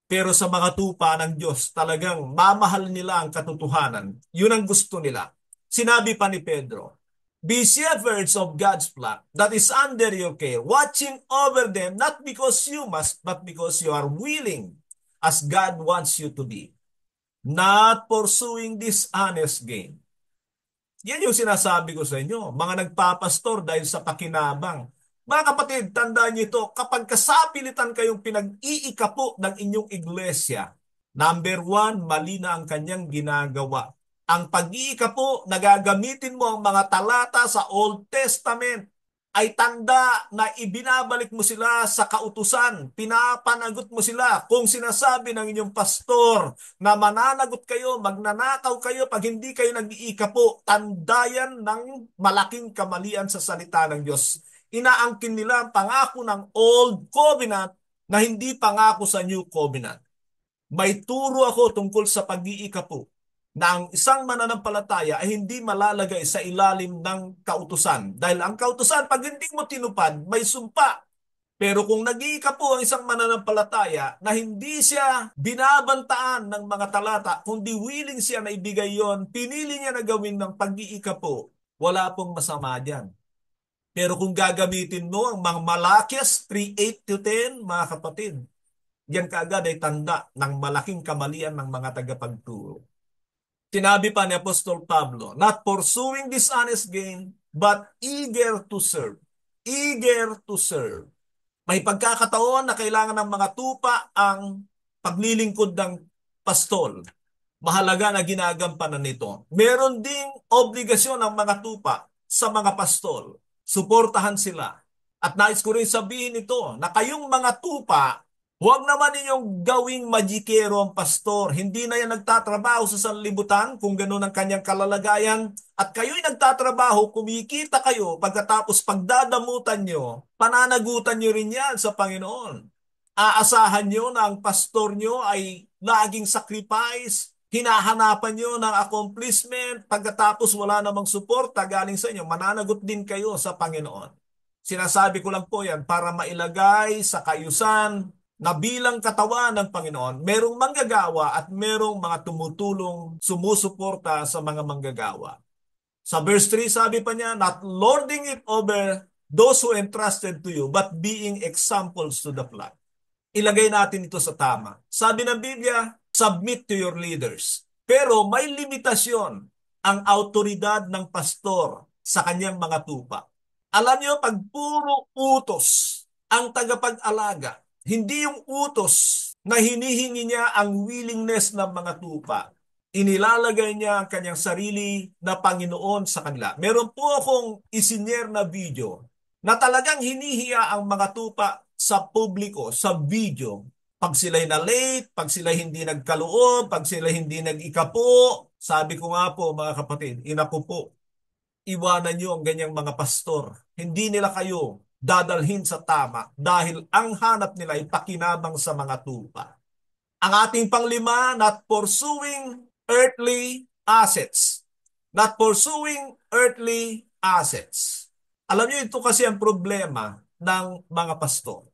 Pero sa mga tupa ng Diyos, talagang mamahal nila ang katotohanan. Yun ang gusto nila. Sinabi pa ni Pedro, be shepherds of God's flock that is under your care, watching over them not because you must, but because you are willing, as God wants you to be. Not pursuing dishonest gain. Yan yung sinasabi ko sa inyo, mga nagpapastor dahil sa pakinabang. Mga kapatid, tandaan niyo ito, kapag kasapilitan kayong pinag-iikapo ng inyong iglesia, number 1, mali na ang kanyang ginagawa. Ang pag-iikapo, nagagamitin mo ang mga talata sa Old Testament, ay tanda na ibinabalik mo sila sa kautusan, pinapanagot mo sila. Kung sinasabi ng inyong pastor na mananagot kayo, magnanakaw kayo pag hindi kayo nag-iikapo, tandayan ng malaking kamalian sa salita ng Diyos. Inaangkin nila ang pangako ng Old Covenant na hindi pangako sa New Covenant. May turo ako tungkol sa pag-iikapo na ang isang mananampalataya ay hindi malalagay sa ilalim ng kautusan. Dahil ang kautusan, pag hindi mo tinupad, may sumpa. Pero kung nag-iikapo ang isang mananampalataya na hindi siya binabantaan ng mga talata, kundi willing siya na ibigay yon, pinili niya na gawin ng pag-iikapo, wala pong masama dyan. Pero kung gagamitin mo ang mga Malakias 3:8-10, mga kapatid, yan kaagad ay tanda ng malaking kamalian ng mga tagapagturo. Sinabi pa ni Apostol Pablo, not pursuing dishonest gain, but eager to serve. Eager to serve. May pagkakataon na kailangan ng mga tupa ang paglilingkod ng pastol. Mahalaga na ginagampanan nito. Meron ding obligasyon ng mga tupa sa mga pastol. Suportahan sila. At nais ko rin sabihin ito na kayong mga tupa, huwag naman ninyong gawing magikero ang pastor. Hindi na yan nagtatrabaho sa sanlibutan kung gano'n ang kanyang kalalagayan. At kayo'y nagtatrabaho, kumikita kayo, pagkatapos pagdadamutan nyo, pananagutan nyo rin yan sa Panginoon. Aasahan nyo na ang pastor nyo ay laging sacrifice, hinahanapan nyo ng accomplishment, pagkatapos wala namang suporta galing sa inyo, mananagot din kayo sa Panginoon. Sinasabi ko lang po yan para mailagay sa kayusan na bilang katawan ng Panginoon, merong manggagawa at merong mga tumutulong, sumusuporta sa mga manggagawa. Sa verse 3, sabi pa niya, not lording it over those who entrusted to you, but being examples to the flock. Ilagay natin ito sa tama. Sabi ng Biblia, submit to your leaders. Pero may limitasyon ang autoridad ng pastor sa kanyang mga tupa. Alam niyo, pag puro utos ang tagapag-alaga, hindi yung utos na hinihingi niya ang willingness ng mga tupa. Inilalagay niya ang kanyang sarili na Panginoon sa kanila. Meron po akong isinyer na video na talagang hinihiya ang mga tupa sa publiko, sa video. Pag sila'y na late, pag sila'y hindi nagkaloob, pag sila'y hindi nag-ikapo, sabi ko nga po mga kapatid, inapo po, iwanan niyo ang ganyang mga pastor. Hindi nila kayo dadalhin sa tama dahil ang hanap nila ay pakinabang sa mga tupa. Ang ating panglima, not pursuing earthly assets. Not pursuing earthly assets. Alam niyo, ito kasi ang problema ng mga pastor.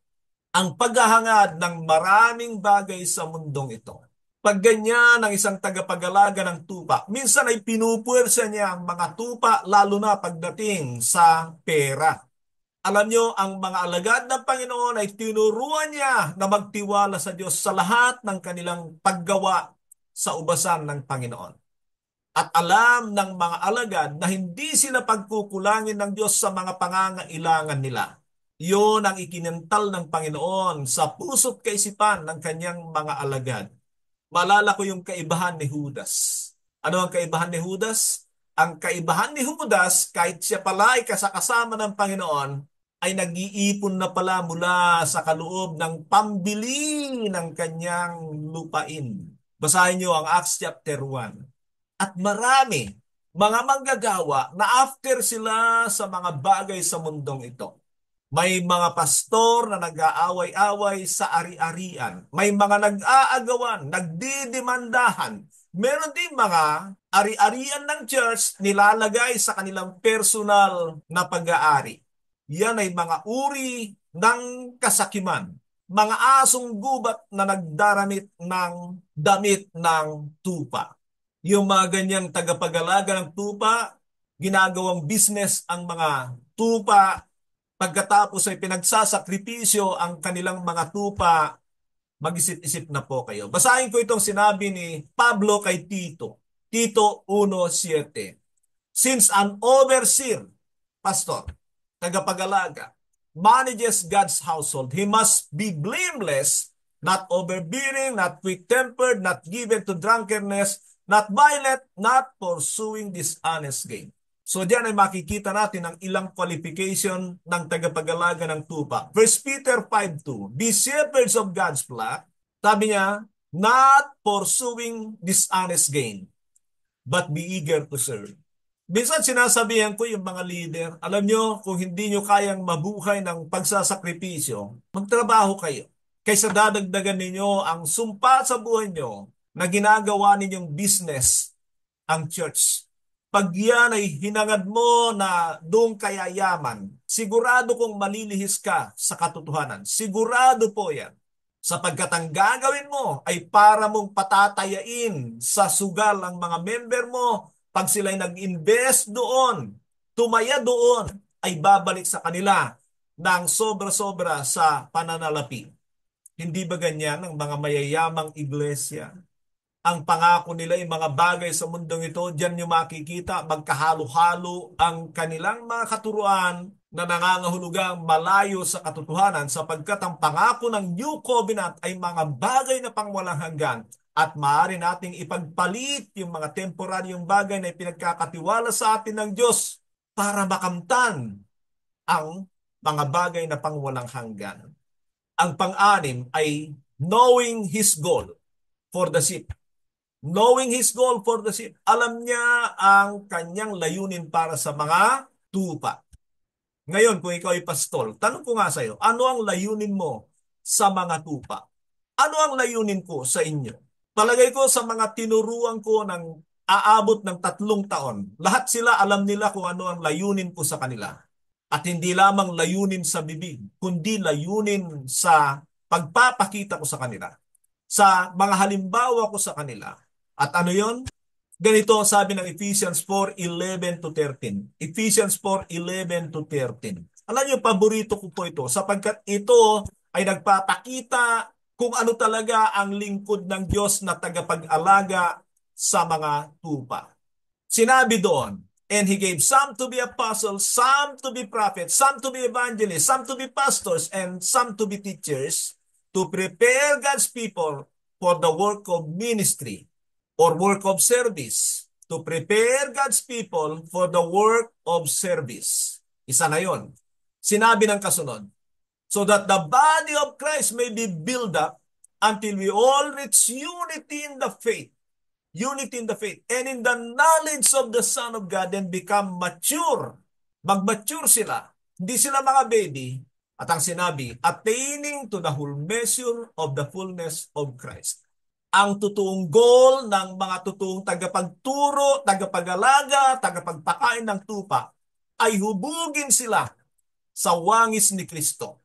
Ang paghahangad ng maraming bagay sa mundong ito. Pag ganyan ang isang tagapag-alaga ng tupa, minsan ay pinupuwersa niya ang mga tupa lalo na pagdating sa pera. Alam niyo, ang mga alagad ng Panginoon ay tinuruan niya na magtiwala sa Diyos sa lahat ng kanilang paggawa sa ubasan ng Panginoon. At alam ng mga alagad na hindi sila pagkukulangin ng Diyos sa mga pangangailangan nila. Iyon ang ikinantal ng Panginoon sa puso't kaisipan ng kanyang mga alagad. Malala ko yung kaibahan ni Judas. Ano ang kaibahan ni Judas? Ang kaibahan ni Judas, kahit siya pala ay kasakasama ng Panginoon, ay nag-iipon na pala mula sa kaloob ng pambili ng kanyang lupain. Basahin niyo ang Acts chapter 1. At marami, mga manggagawa na after sila sa mga bagay sa mundong ito. May mga pastor na nag-aaway-away sa ari-arian. May mga nag-aagawan, nagdidemandahan. Meron din mga ari-arian ng church nilalagay sa kanilang personal na pag-aari. Yan ay mga uri ng kasakiman. Mga asong gubat na nagdaramit ng damit ng tupa. Yung mga ganyang tagapag-alaga ng tupa, ginagawang business ang mga tupa. Pagkatapos ay pinagsasakripisyo ang kanilang mga tupa, mag-isip-isip na po kayo. Basahin ko itong sinabi ni Pablo kay Tito. Tito 1:7. Since an overseer, pastor, tagapag-alaga, manages God's household, he must be blameless, not overbearing, not quick-tempered, not given to drunkenness, not violent, not pursuing dishonest gain. So diyan ay makikita natin ang ilang qualification ng tagapag-alaga ng tupa. 1 Peter 5:2, be shepherds of God's flock. Sabi niya, not pursuing dishonest gain, but be eager to serve. Minsan sinasabihan ko yung mga leader, alam nyo, kung hindi nyo kayang mabuhay ng pagsasakripisyo, magtrabaho kayo. Kaysa dadagdagan ninyo ang sumpa sa buhay nyo na ginagawa ninyong business, ang church. Pag yan ay hinangad mo na doon kaya yaman, sigurado kong malilihis ka sa katotohanan. Sigurado po yan. Sapagkat ang gagawin mo ay para mong patatayain sa sugal ang mga member mo. Pag sila'y nag-invest doon, tumaya doon, ay babalik sa kanila ng sobra-sobra sa pananalapi. Hindi ba ganyan ang mga mayayamang iglesia? Ang pangako nila ay mga bagay sa mundong ito, diyan nyo makikita, magkahalo-halo ang kanilang mga katuruan na nangangahulugang malayo sa katotohanan sapagkat ang pangako ng New Covenant ay mga bagay na pangwalang hanggan at maaari nating ipagpalit yung mga temporaryong bagay na ipinagkakatiwala sa atin ng Diyos para makamtan ang mga bagay na pangwalang hanggan. Ang pang-anim ay knowing His goal for the sheep. Knowing His goal for the sheep. Alam niya ang kanyang layunin para sa mga tupa. Ngayon, kung ikaw ay pastol, tanong ko nga sa iyo, ano ang layunin mo sa mga tupa? Ano ang layunin ko sa inyo? Palagay ko sa mga tinuruan ko ng aabot ng 3 taon, lahat sila alam nila kung ano ang layunin ko sa kanila. At hindi lamang layunin sa bibig, kundi layunin sa pagpapakita ko sa kanila. Sa mga halimbawa ko sa kanila. At ano yon? Ganito ang sabi ng Ephesians 4:11-13. Ephesians 4:11-13. Alam niyo, paborito ko po ito sapagkat ito ay nagpapakita kung ano talaga ang lingkod ng Diyos na tagapag-alaga sa mga tupa. Sinabi doon, and He gave some to be apostles, some to be prophets, some to be evangelists, some to be pastors, and some to be teachers to prepare God's people for the work of ministry or work of service. To prepare God's people for the work of service. Isa na yon. Sinabi ng kasunod, so that the body of Christ may be built up until we all reach unity in the faith. Unity in the faith and in the knowledge of the Son of God and become mature. Mag-mature sila. Hindi sila mga baby. At ang sinabi, attaining to the whole measure of the fullness of Christ. Ang totoong goal ng mga totoong tagapagturo, tagapag-alaga, tagapagpakain ng tupa ay hubugin sila sa wangis ni Kristo.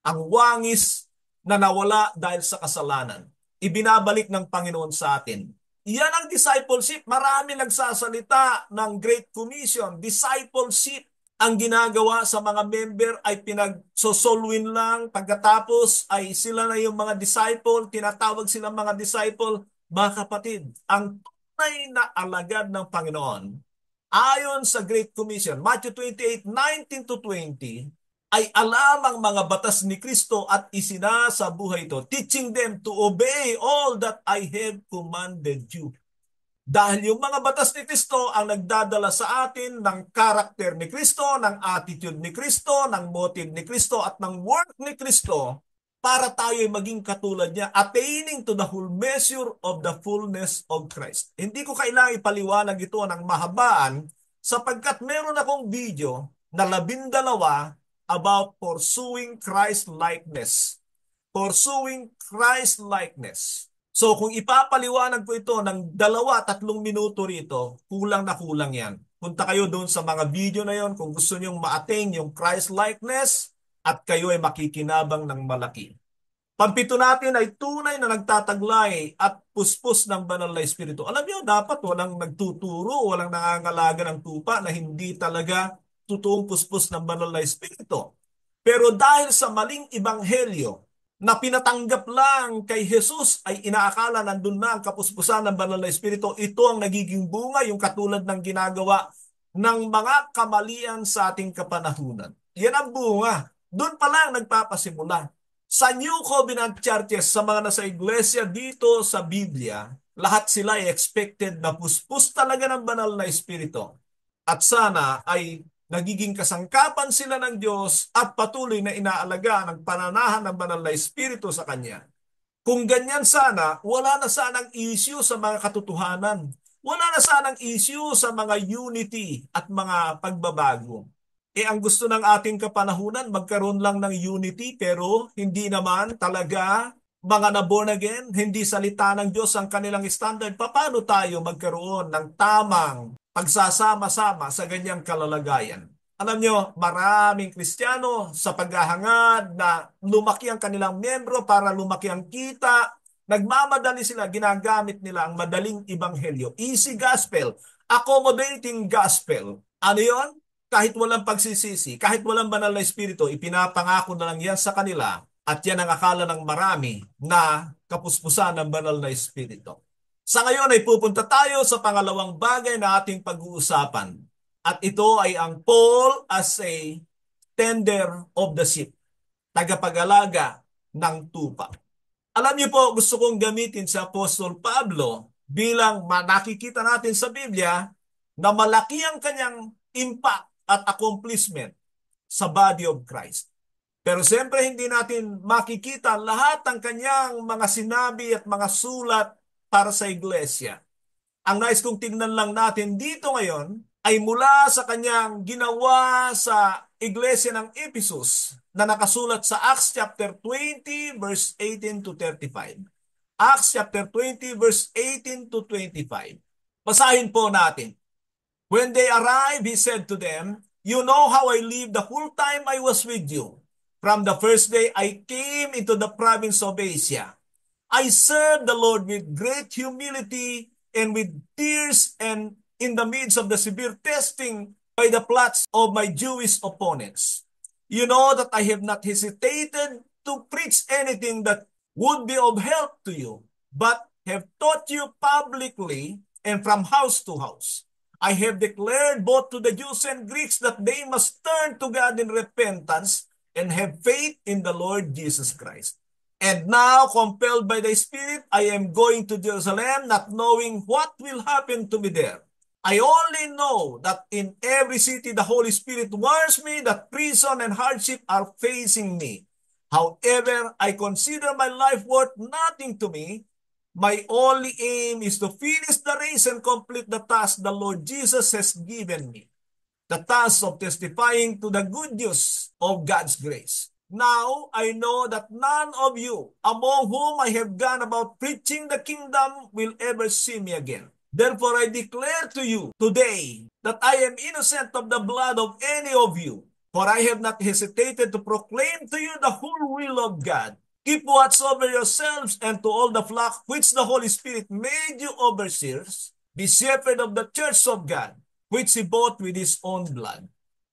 Ang wangis na nawala dahil sa kasalanan. Ibinabalik ng Panginoon sa atin. Yan ang discipleship. Marami nagsasalita ng Great Commission. Discipleship. Ang ginagawa sa mga member ay pinagsosolwin lang. Pagkatapos ay sila na yung mga disciple. Tinatawag silang mga disciple. Mga kapatid, ang tunay na alagad ng Panginoon, ayon sa Great Commission, Matthew 28:19-20, ay alam ang mga batas ni Kristo at isinasa buhay ito, teaching them to obey all that I have commanded you. Dahil yung mga batas ni Kristo ang nagdadala sa atin ng karakter ni Kristo, ng attitude ni Kristo, ng motive ni Kristo, at ng work ni Kristo para tayo ay maging katulad niya, attaining to the whole measure of the fullness of Christ. Hindi ko kailangang ipaliwanag ito ng mahabaan sapagkat meron akong video na 12 about pursuing Christ-likeness. Pursuing Christ-likeness. So kung ipapaliwanag ko ito ng 2-3 minuto rito, kulang na kulang yan. Punta kayo doon sa mga video na yon kung gusto nyong ma-attain yung Christ-likeness at kayo ay makikinabang ng malaki. Pampito natin ay tunay na nagtataglay at puspos ng banal na espiritu. Alam niyo, dapat walang nagtuturo, walang nangangalaga ng tupa na hindi talaga totoong puspos ng banal na espiritu. Pero dahil sa maling ebanghelyo, na pinatanggap lang kay Jesus ay inaakala nandun na ang kapuspusan ng banal na espiritu. Ito ang nagiging bunga, yung katulad ng ginagawa ng mga kamalian sa ating kapanahunan. Yan ang bunga. Doon pa lang nagpapasimula. Sa New Covenant churches, sa mga nasa iglesia dito sa Biblia, lahat sila ay expected na puspos talaga ng banal na espiritu. At sana ay nagiging kasangkapan sila ng Diyos at patuloy na inaalagaan ang pananahan ng banal na espiritu sa Kanya. Kung ganyan sana, wala na sanang issue sa mga katotohanan. Wala na sanang issue sa mga unity at mga pagbabago. Ang gusto ng ating kapanahunan, magkaroon lang ng unity pero hindi naman talaga mga na-born again, hindi salita ng Diyos ang kanilang standard. Paano tayo magkaroon ng tamang pagsasama-sama sa ganyang kalalagayan? Alam nyo, maraming Kristiyano sa paghahangad na lumaki ang kanilang miyembro para lumaki ang kita, nagmamadali sila, ginagamit nila ang madaling ebanghelyo. Easy gospel, accommodating gospel. Ano yon? Kahit walang pagsisisi, kahit walang banal na espiritu, ipinapangako na lang yan sa kanila at yan ang akala ng marami na kapuspusan ng banal na espiritu. Sa ngayon ay pupunta tayo sa pangalawang bagay na ating pag-uusapan. At ito ay ang Paul as a tender of the sheep, tagapag-alaga ng tupa. Alam niyo po, gusto kong gamitin si Apostol Pablo bilang nakikita natin sa Biblia na malaki ang kanyang impact at accomplishment sa body of Christ. Pero siyempre hindi natin makikita lahat ng kanyang mga sinabi at mga sulat para sa iglesia. Ang nais kong tingnan lang natin dito ngayon ay mula sa kanyang ginawa sa iglesia ng Ephesus na nakasulat sa Acts chapter 20 verse 18 to 35. Acts chapter 20 verse 18 to 25. Basahin po natin. When they arrived, he said to them, "You know how I lived the whole time I was with you. From the first day I came into the province of Asia. I served the Lord with great humility and with tears and in the midst of the severe testing by the plots of my Jewish opponents. You know that I have not hesitated to preach anything that would be of help to you, but have taught you publicly and from house to house. I have declared both to the Jews and Greeks that they must turn to God in repentance and have faith in the Lord Jesus Christ. And now, compelled by the Spirit, I am going to Jerusalem, not knowing what will happen to me there. I only know that in every city the Holy Spirit warns me that prison and hardship are facing me. However, I consider my life worth nothing to me. My only aim is to finish the race and complete the task the Lord Jesus has given me, the task of testifying to the good news of God's grace. Now I know that none of you among whom I have gone about preaching the kingdom will ever see me again. Therefore I declare to you today that I am innocent of the blood of any of you, for I have not hesitated to proclaim to you the whole will of God. Keep watch over yourselves and to all the flock which the Holy Spirit made you overseers. Be shepherd of the church of God, which he bought with his own blood.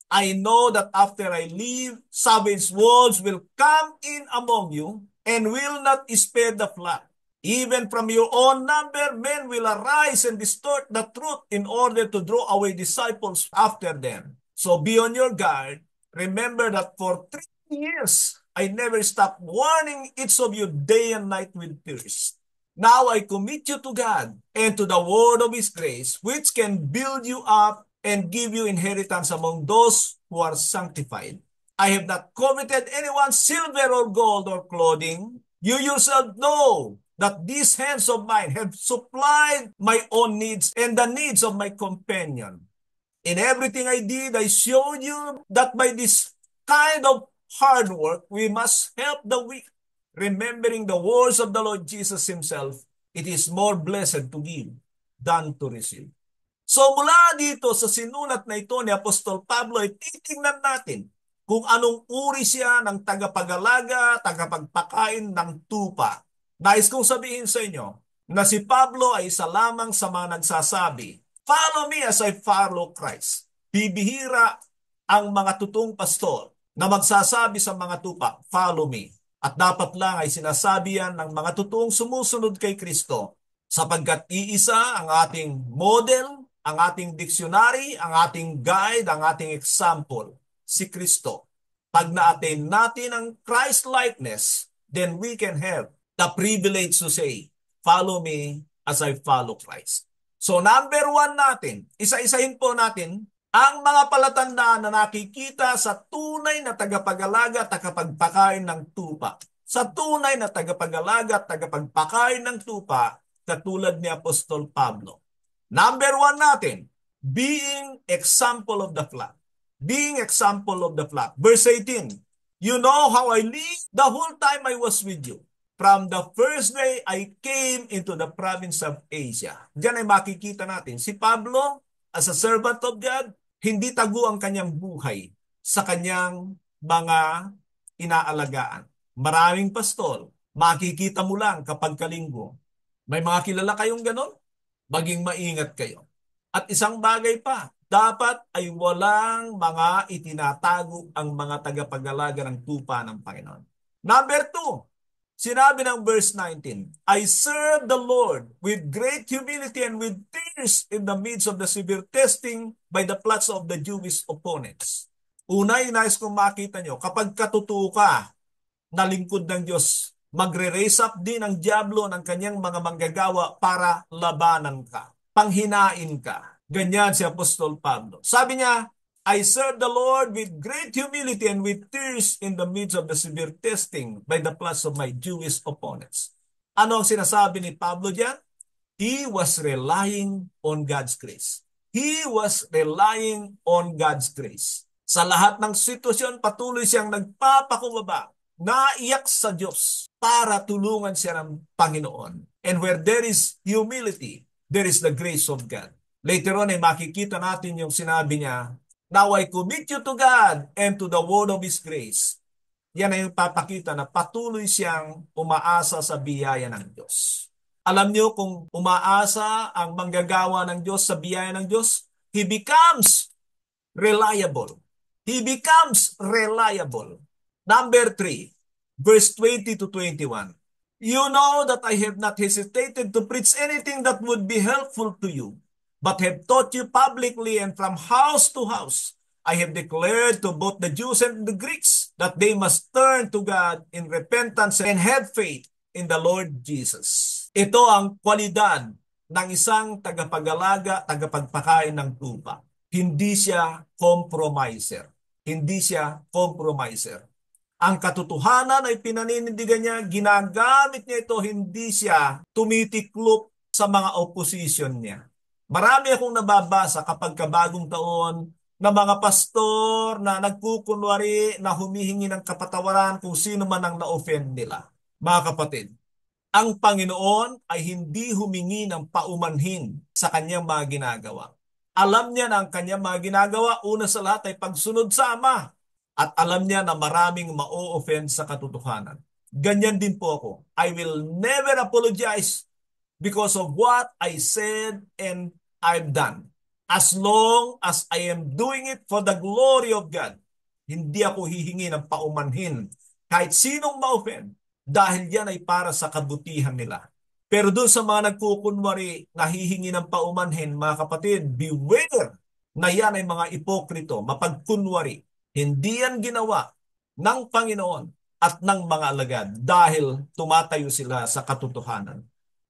I know that after I leave, savage wolves will come in among you and will not spare the flock. Even from your own number, men will arise and distort the truth in order to draw away disciples after them. So be on your guard. Remember that for 3 years, I never stopped warning each of you day and night with tears. Now I commit you to God and to the word of his grace, which can build you up and give you inheritance among those who are sanctified. I have not coveted anyone's silver or gold or clothing. You yourself know that these hands of mine have supplied my own needs and the needs of my companion. In everything I did, I showed you that by this kind of hard work, we must help the weak. Remembering the words of the Lord Jesus himself, it is more blessed to give than to receive. So mula dito sa sinulat na ito ni Apostol Pablo, ay titingnan natin kung anong uri siya ng tagapag-alaga, tagapagpakain ng tupa. Nais kong sabihin sa inyo na si Pablo ay isa lamang sa mga nagsasabi, "Follow me as I follow Christ." Bibihira ang mga totoong pastor na magsasabi sa mga tupa, "Follow me." At dapat lang ay sinasabi yan ng mga totoong sumusunod kay Kristo, sapagkat iisa ang ating model, ang ating dictionary, ang ating guide, ang ating example, si Kristo. Pag na-attain natin ang Christ-likeness, then we can have the privilege to say, "Follow me as I follow Christ." So number 1 natin, isa-isahin po natin ang mga palatandaan na nakikita sa tunay na tagapag-alaga at tagapagpakain ng tupa. Sa tunay na tagapag-alaga at tagapagpakain ng tupa, katulad ni Apostol Pablo. Number 1 natin, being example of the flock. Being example of the flock. Verse 18, "You know how I lived the whole time I was with you. From the first day I came into the province of Asia." Diyan ay makikita natin si Pablo as a servant of God, hindi tago ang kanyang buhay sa kanyang mga inaalagaan. Maraming pastor, makikita mo lang kapag kalinggo. May mga kilala kayong ganon? Maging maingat kayo. At isang bagay pa, dapat ay walang mga itinatago ang mga tagapag-alaga ng tupa ng Panginoon. Number 2, sinabi ng verse 19, "I serve the Lord with great humility and with tears in the midst of the severe testing by the plots of the Jewish opponents." Una, inayos kong makita nyo, kapag katutuo ka na lingkod ng Diyos, magre-raise up din ang diablo ng kanyang mga manggagawa para labanan ka, panghinain ka. Ganyan si Apostol Pablo. Sabi niya, "I serve the Lord with great humility and with tears in the midst of the severe testing by the plots of my Jewish opponents." Ano ang sinasabi ni Pablo diyan? He was relying on God's grace. He was relying on God's grace. Sa lahat ng sitwasyon, patuloy siyang nagpapakumbaba, naiyak sa Diyos para tulungan siya ng Panginoon. And where there is humility, there is the grace of God. Later on ay makikita natin yung sinabi niya, "Now I commit you to God and to the word of His grace." Yan ay yung papakita na patuloy siyang umaasa sa biyaya ng Diyos. Alam niyo kung umaasa ang manggagawa ng Diyos sa biyaya ng Diyos, he becomes reliable. He becomes reliable. Number 3, verse 20 to 21. "You know that I have not hesitated to preach anything that would be helpful to you, but have taught you publicly and from house to house. I have declared to both the Jews and the Greeks that they must turn to God in repentance and have faith in the Lord Jesus. Ito ang kwalidad ng isang tagapag-alaga, tagapagpakain ng tupa. Hindi siya compromiser. Hindi siya compromiser. Ang katotohanan ay pinaninindigan niya, ginagamit niya ito, hindi siya tumitiklop sa mga opposition niya. Marami akong nababasa kapag kabagong taon na mga pastor na nagkukunwari na humihingi ng kapatawaran kung sino man ang na-offend nila. Mga kapatid, ang Panginoon ay hindi humingi ng paumanhin sa kanyang mga ginagawa. Alam niya na ang kanyang mga ginagawa, una sa lahat ay pagsunod sa Ama. At alam niya na maraming ma-offend sa katotohanan. Ganyan din po ako. I will never apologize because of what I said and I've done. As long as I am doing it for the glory of God, hindi ako hihingi ng paumanhin kahit sinong ma-offend dahil yan ay para sa kabutihan nila. Pero doon sa mga nagkukunwari na hihingi ng paumanhin, mga kapatid, beware na yan ay mga ipokrito, mapagkunwari. Hindi yan ginawa ng Panginoon at ng mga alagad dahil tumatayo sila sa katotohanan.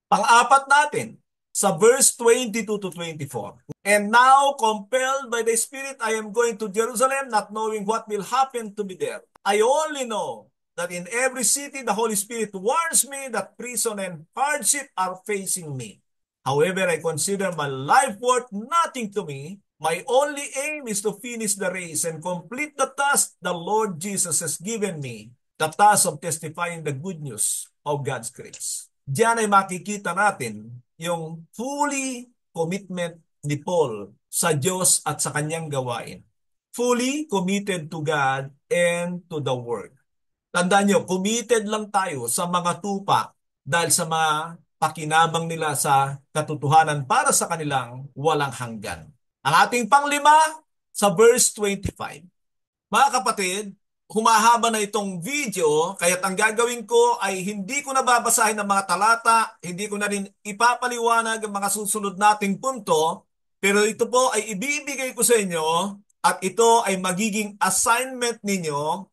Pang-apat natin, sa verse 22 to 24. And now, compelled by the Spirit, I am going to Jerusalem, not knowing what will happen to me there. I only know that in every city the Holy Spirit warns me that prison and hardship are facing me. However, I consider my life worth nothing to me. My only aim is to finish the race and complete the task the Lord Jesus has given me, the task of testifying the good news of God's grace. Diyan ay makikita natin yung fully commitment ni Paul sa Diyos at sa kanyang gawain. Fully committed to God and to the Word. Tandaan nyo, committed lang tayo sa mga tupa dahil sa mga pakinabang nila sa katotohanan para sa kanilang walang hanggan. Ang ating panglima sa verse 25. Mga kapatid, humahaba na itong video, kaya't ang gagawin ko ay hindi ko na babasahin ng mga talata, hindi ko na rin ipapaliwanag ang mga susunod nating punto, pero ito po ay ibibigay ko sa inyo at ito ay magiging assignment ninyo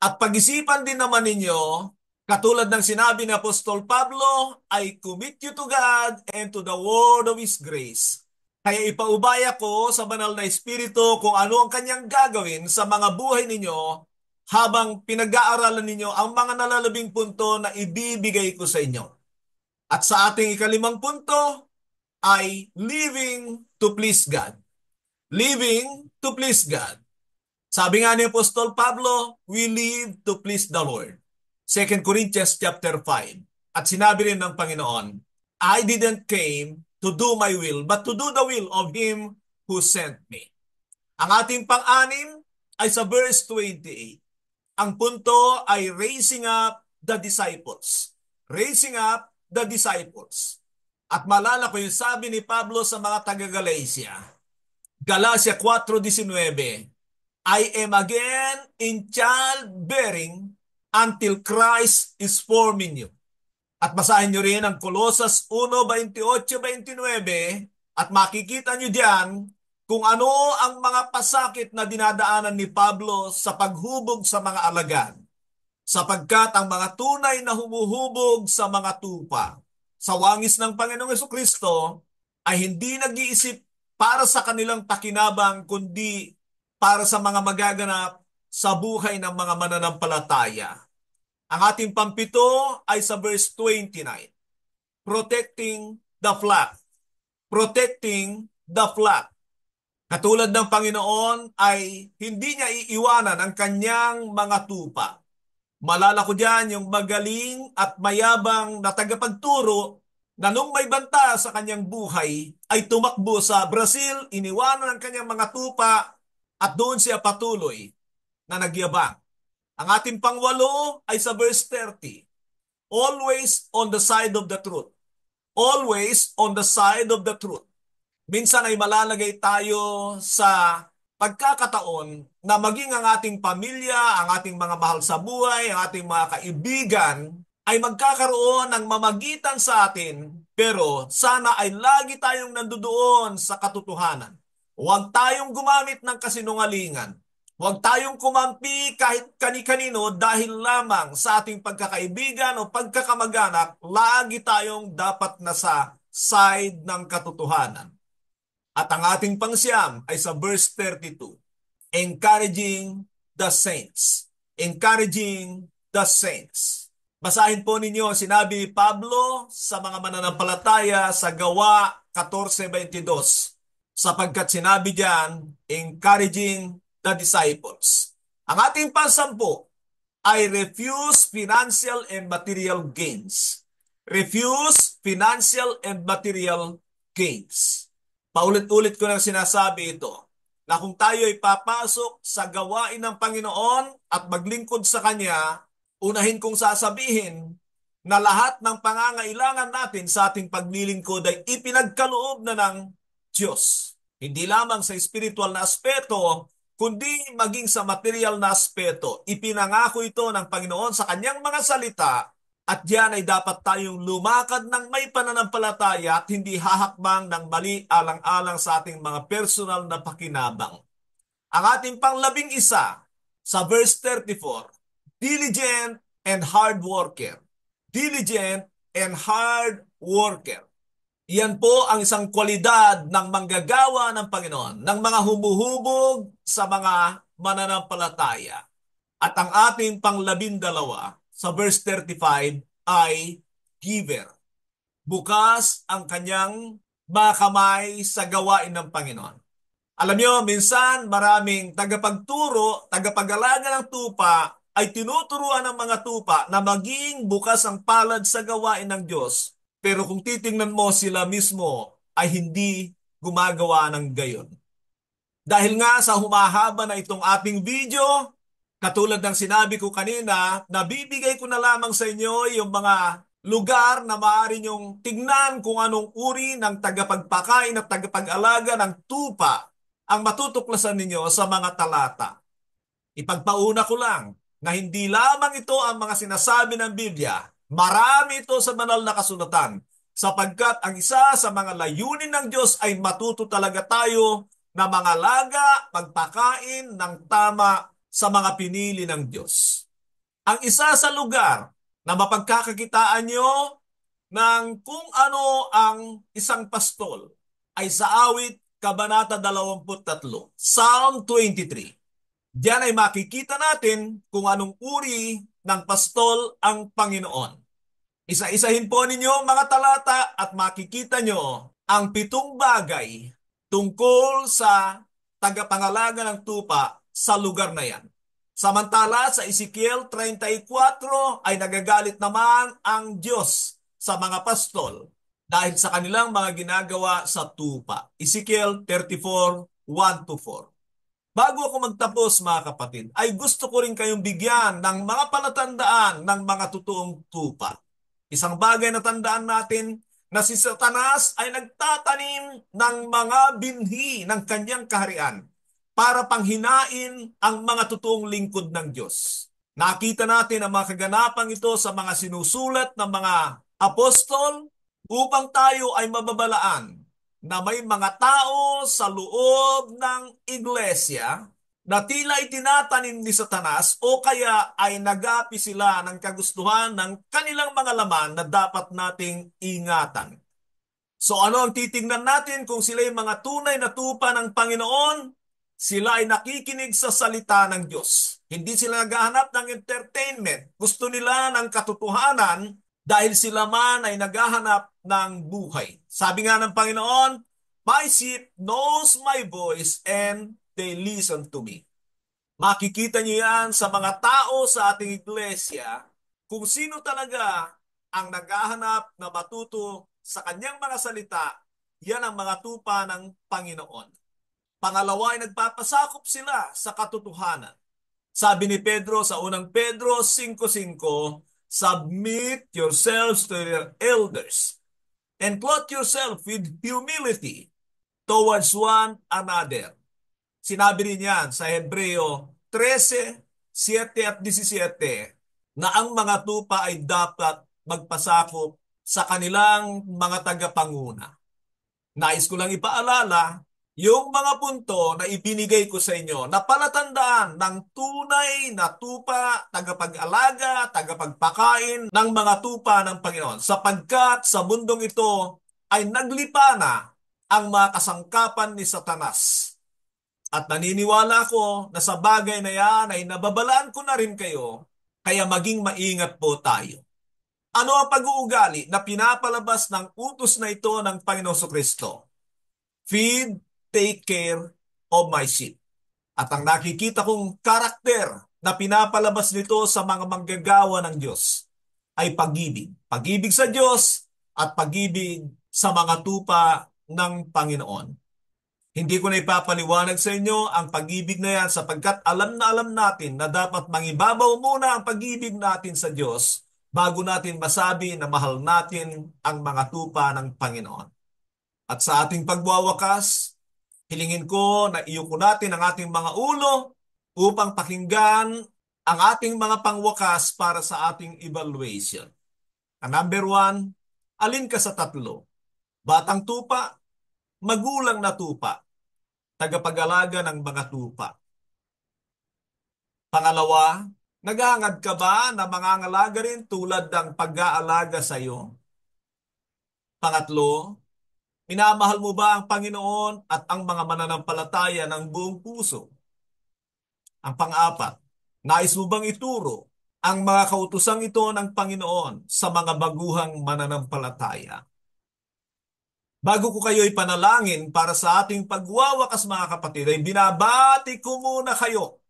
at pag-isipan din naman ninyo, katulad ng sinabi ni Apostol Pablo, I commit you to God and to the word of His grace. Kaya ipaubaya ko sa banal na Espiritu kung ano ang kanyang gagawin sa mga buhay ninyo habang pinag-aaralan ninyo ang mga nalalabing punto na ibibigay ko sa inyo. At sa ating ikalimang punto ay living to please God. Living to please God. Sabi nga ni Apostol Pablo, we live to please the Lord. 2 Corinthians chapter 5. At sinabi rin ng Panginoon, I didn't came to do my will, but to do the will of Him who sent me. Ang ating pang-anim ay sa verse 28. Ang punto ay raising up the disciples. Raising up the disciples. At malala ko yung sabi ni Pablo sa mga taga-Galacia. Galacia 4:19. I am again in childbearing until Christ is forming you. At basahin nyo rin ang Colosas 1:28-29 at makikita nyo diyan kung ano ang mga pasakit na dinadaanan ni Pablo sa paghubog sa mga alagad. Sapagkat ang mga tunay na humuhubog sa mga tupa sa wangis ng Panginoong Jesucristo ay hindi nag-iisip para sa kanilang pakinabang kundi para sa mga magaganap sa buhay ng mga mananampalataya. Ang ating pampito ay sa verse 29. Protecting the flock. Protecting the flock. Katulad ng Panginoon ay hindi niya iiwanan ang kanyang mga tupa. Malala ko diyan yung magaling at mayabang na tagapagturo na nung may banta sa kanyang buhay ay tumakbo sa Brazil, iniwanan ang kanyang mga tupa at doon siya patuloy na nagyabang. Ang ating pangwalo ay sa verse 30. Always on the side of the truth. Always on the side of the truth. Minsan ay malalagay tayo sa pagkakataon na maging ang ating pamilya, ang ating mga mahal sa buhay, ang ating mga kaibigan ay magkakaroon ng mamagitan sa atin, pero sana ay lagi tayong nandoon sa katotohanan. Huwag tayong gumamit ng kasinungalingan. Huwag tayong kumampi kahit kani-kanino dahil lamang sa ating pagkakaibigan o pagkakamag-anak, lagi tayong dapat nasa side ng katotohanan. At ang ating pangsiyam ay sa verse 32, encouraging the saints. Encouraging the saints. Basahin po ninyo, sinabi ni Pablo sa mga mananampalataya sa Gawa 14:22, sapagkat sinabi diyan, encouraging the disciples. Ang ating pansampu ay refuse financial and material gains. Refuse financial and material gains. Paulit-ulit ko nang sinasabi ito, na kung tayo ay papasok sa gawain ng Panginoon at maglingkod sa Kanya, unahin kong sasabihin na lahat ng pangangailangan natin sa ating paglilingkod ay ipinagkaloob na ng Diyos. Hindi lamang sa spiritual na aspeto, kundi maging sa material na aspeto. Ipinangako ito ng Panginoon sa Kanyang mga salita at diyan ay dapat tayong lumakad ng may pananampalataya at hindi hahakbang ng mali alang-alang sa ating mga personal na pakinabang. Ang ating pang-11 sa verse 34, diligent and hard worker. Diligent and hard worker. Iyan po ang isang kwalidad ng manggagawa ng Panginoon, ng mga humuhubog sa mga mananampalataya. At ang ating pang-12 sa verse 35 ay giver. Bukas ang kanyang mga kamay sa gawain ng Panginoon. Alam nyo, minsan maraming tagapagturo, tagapag-alaga ng tupa ay tinuturuan ng mga tupa na maging bukas ang palad sa gawain ng Diyos. Pero kung titingnan mo, sila mismo ay hindi gumagawa ng gayon. Dahil nga sa humahaba na itong ating video, katulad ng sinabi ko kanina, nabibigay ko na lamang sa inyo yung mga lugar na maaari nyong tignan kung anong uri ng tagapagpakain at tagapag-alaga ng tupa ang matutuklasan ninyo sa mga talata. Ipagpauna ko lang na hindi lamang ito ang mga sinasabi ng Biblia. Marami ito sa banal na kasulatan sapagkat ang isa sa mga layunin ng Diyos ay matuto talaga tayo na mga laga, pagpakain ng tama sa mga pinili ng Diyos. Ang isa sa lugar na mapagkakakitaan nyo ng kung ano ang isang pastol ay sa awit Kabanata 23, Psalm 23. Diyan ay makikita natin kung anong uri ng pastol ang Panginoon. Isa-isahin po ninyo mga talata at makikita nyo ang 7 bagay tungkol sa tagapangalaga ng tupa sa lugar na yan. Samantala sa Ezekiel 34 ay nagagalit naman ang Diyos sa mga pastol dahil sa kanilang mga ginagawa sa tupa. Ezekiel 34, 1-4. Bago ako magtapos mga kapatid, ay gusto ko rin kayong bigyan ng mga palatandaan ng mga totoong tupa. Isang bagay na tandaan natin na si Satanas ay nagtatanim ng mga binhi ng kanyang kaharian para panghinain ang mga totoong lingkod ng Diyos. Nakita natin ang mga kaganapang ito sa mga sinusulat ng mga apostol upang tayo ay mababalaan na may mga tao sa loob ng iglesia na tila itinatanim ni Satanas o kaya ay nagapi sila ng kagustuhan ng kanilang mga laman na dapat nating ingatan. So ano ang titingnan natin kung sila yung mga tunay na tupa ng Panginoon? Sila ay nakikinig sa salita ng Diyos. Hindi sila naghahanap ng entertainment. Gusto nila ng katotohanan dahil sila man ay naghahanap ng buhay. Sabi nga ng Panginoon, my sheep knows my voice and they listen to me. Makikita niyo yan sa mga tao sa ating iglesia kung sino talaga ang naghahanap na matuto sa kanyang mga salita, yan ang mga tupa ng Panginoon. Pangalawa ay nagpapasakop sila sa katotohanan. Sabi ni Pedro sa unang Pedro 5:5, submit yourselves to your elders and clothe yourself with humility towards one another. Sinabi rin yan sa Hebreo 13:7 at 17 na ang mga tupa ay dapat magpasakop sa kanilang mga tagapanguna. Nais ko lang ipaalala yung mga punto na ibinigay ko sa inyo na palatandaan ng tunay na tupa, tagapag-alaga, tagapagpakain ng mga tupa ng Panginoon. Sapagkat sa mundong ito ay naglipa na ang mga kasangkapan ni Satanas. At naniniwala ko na sa bagay na yan ay nababalaan ko na rin kayo, kaya maging maingat po tayo. Ano ang pag-uugali na pinapalabas ng utos na ito ng Panginoon Kristo? Feed, take care of my sheep. At ang nakikita kong karakter na pinapalabas nito sa mga manggagawa ng Diyos ay pag-ibig. Pag-ibig sa Diyos at pag-ibig sa mga tupa ng Panginoon. Hindi ko na ipapaliwanag sa inyo ang pag-ibig na yan sapagkat alam natin na dapat mangibabaw muna ang pag-ibig natin sa Diyos bago natin masabi na mahal natin ang mga tupa ng Panginoon. At sa ating pagwawakas, hilingin ko na iyuko natin ang ating mga ulo upang pakinggan ang ating mga pangwakas para sa ating evaluation. Number 1, alin ka sa tatlo? Batang tupa, magulang na tupa, tagapag-alaga ng mga tupa. Pangalawa, naghahangad ka ba na mangangalaga rin tulad ng pag-aalaga sa iyo? Pangatlo, minamahal mo ba ang Panginoon at ang mga mananampalataya ng buong puso? Ang pang-apat, nais mo bang ituro ang mga kautusang ito ng Panginoon sa mga baguhang mananampalataya? Bago ko kayo ipanalangin para sa ating pagwawakas mga kapatid, ay binabati ko muna kayo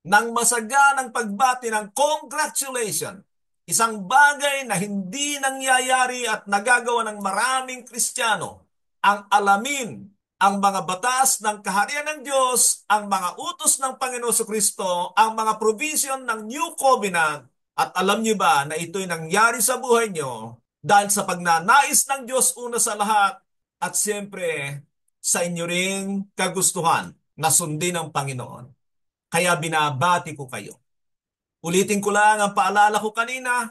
ng masaganang pagbati ng congratulations. Isang bagay na hindi nangyayari at nagagawa ng maraming Kristiyano ang alamin ang mga batas ng kaharian ng Diyos, ang mga utos ng Panginoon Kristo, ang mga provision ng New Covenant. At alam niyo ba na ito'y nangyari sa buhay niyo dahil sa pagnanais ng Diyos una sa lahat at siyempre sa inyo ring kagustuhan na sundin ng Panginoon. Kaya binabati ko kayo. Ulitin ko lang ang paalala ko kanina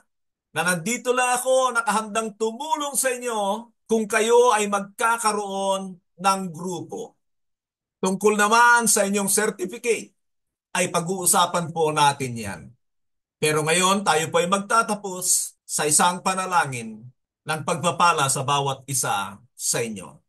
na nandito lang ako nakahandang tumulong sa inyo kung kayo ay magkakaroon ng grupo. Tungkol naman sa inyong certificate, ay pag-uusapan po natin yan. Pero ngayon tayo po ay magtatapos sa isang panalangin ng pagpapala sa bawat isa sa inyo.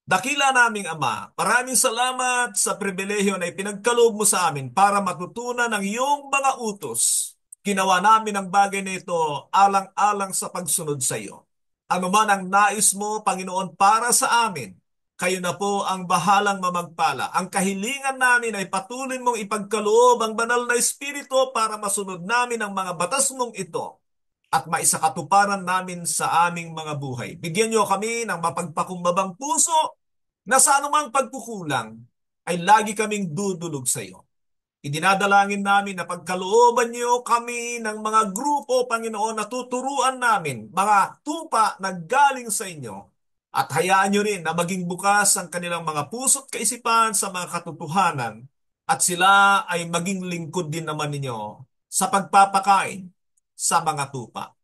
Dakila naming Ama, maraming salamat sa pribilehyo na ipinagkaloob mo sa amin para matutunan ang iyong mga utos. Ginawa namin ang bagay na ito alang-alang sa pagsunod sa iyo. Ano man ang nais mo, Panginoon, para sa amin, kayo na po ang bahalang mamagpala. Ang kahilingan namin ay patuloy mong ipagkaloob ang banal na Espiritu para masunod namin ang mga batas mong ito at maisakatuparan namin sa aming mga buhay. Bigyan niyo kami ng mapagpakumbabang puso na sa anumang pagkukulang ay lagi kaming dudulog sa iyo. Idinadalangin namin na pagkalooban niyo kami ng mga grupo, Panginoon, na tuturuan namin, mga tupa na galing sa inyo. At hayaan niyo rin na maging bukas ang kanilang mga puso't kaisipan sa mga katotohanan at sila ay maging lingkod din naman ninyo sa pagpapakain sa mga tupa.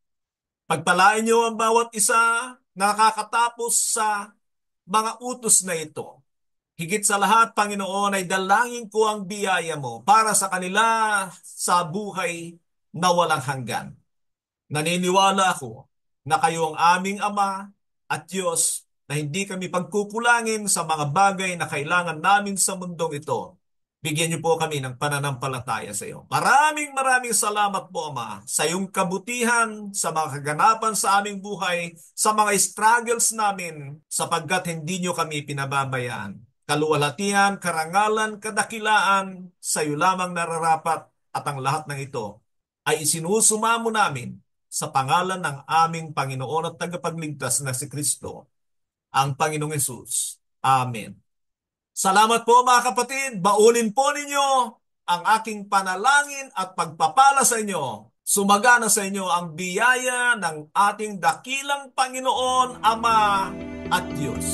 Pagpalain niyo ang bawat isa na nakakatapos sa mga utos na ito. Higit sa lahat, Panginoon, ay dalangin ko ang biyaya mo para sa kanila sa buhay na walang hanggan. Naniniwala ako na kayo ang aming Ama at Diyos na hindi kami pagkukulangin sa mga bagay na kailangan namin sa mundong ito. Bigyan niyo po kami ng pananampalataya sa iyo. Maraming salamat po, Ama, sa iyong kabutihan, sa mga kaganapan sa aming buhay, sa mga struggles namin, sapagkat hindi niyo kami pinababayaan. Kaluwalhatian, karangalan, kadakilaan, sa iyo lamang nararapat at ang lahat ng ito ay isinusumamo namin sa pangalan ng aming Panginoon at tagapagligtas na si Kristo, ang Panginoong Hesus. Amen. Salamat po mga kapatid. Baunin po ninyo ang aking panalangin at pagpapala sa inyo. Sumagana sa inyo ang biyaya ng ating dakilang Panginoon, Ama at Diyos.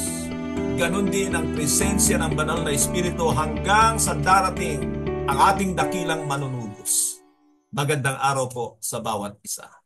Ganon din ang presensya ng banal na Espiritu hanggang sa darating ang ating dakilang manunubos. Magandang araw po sa bawat isa.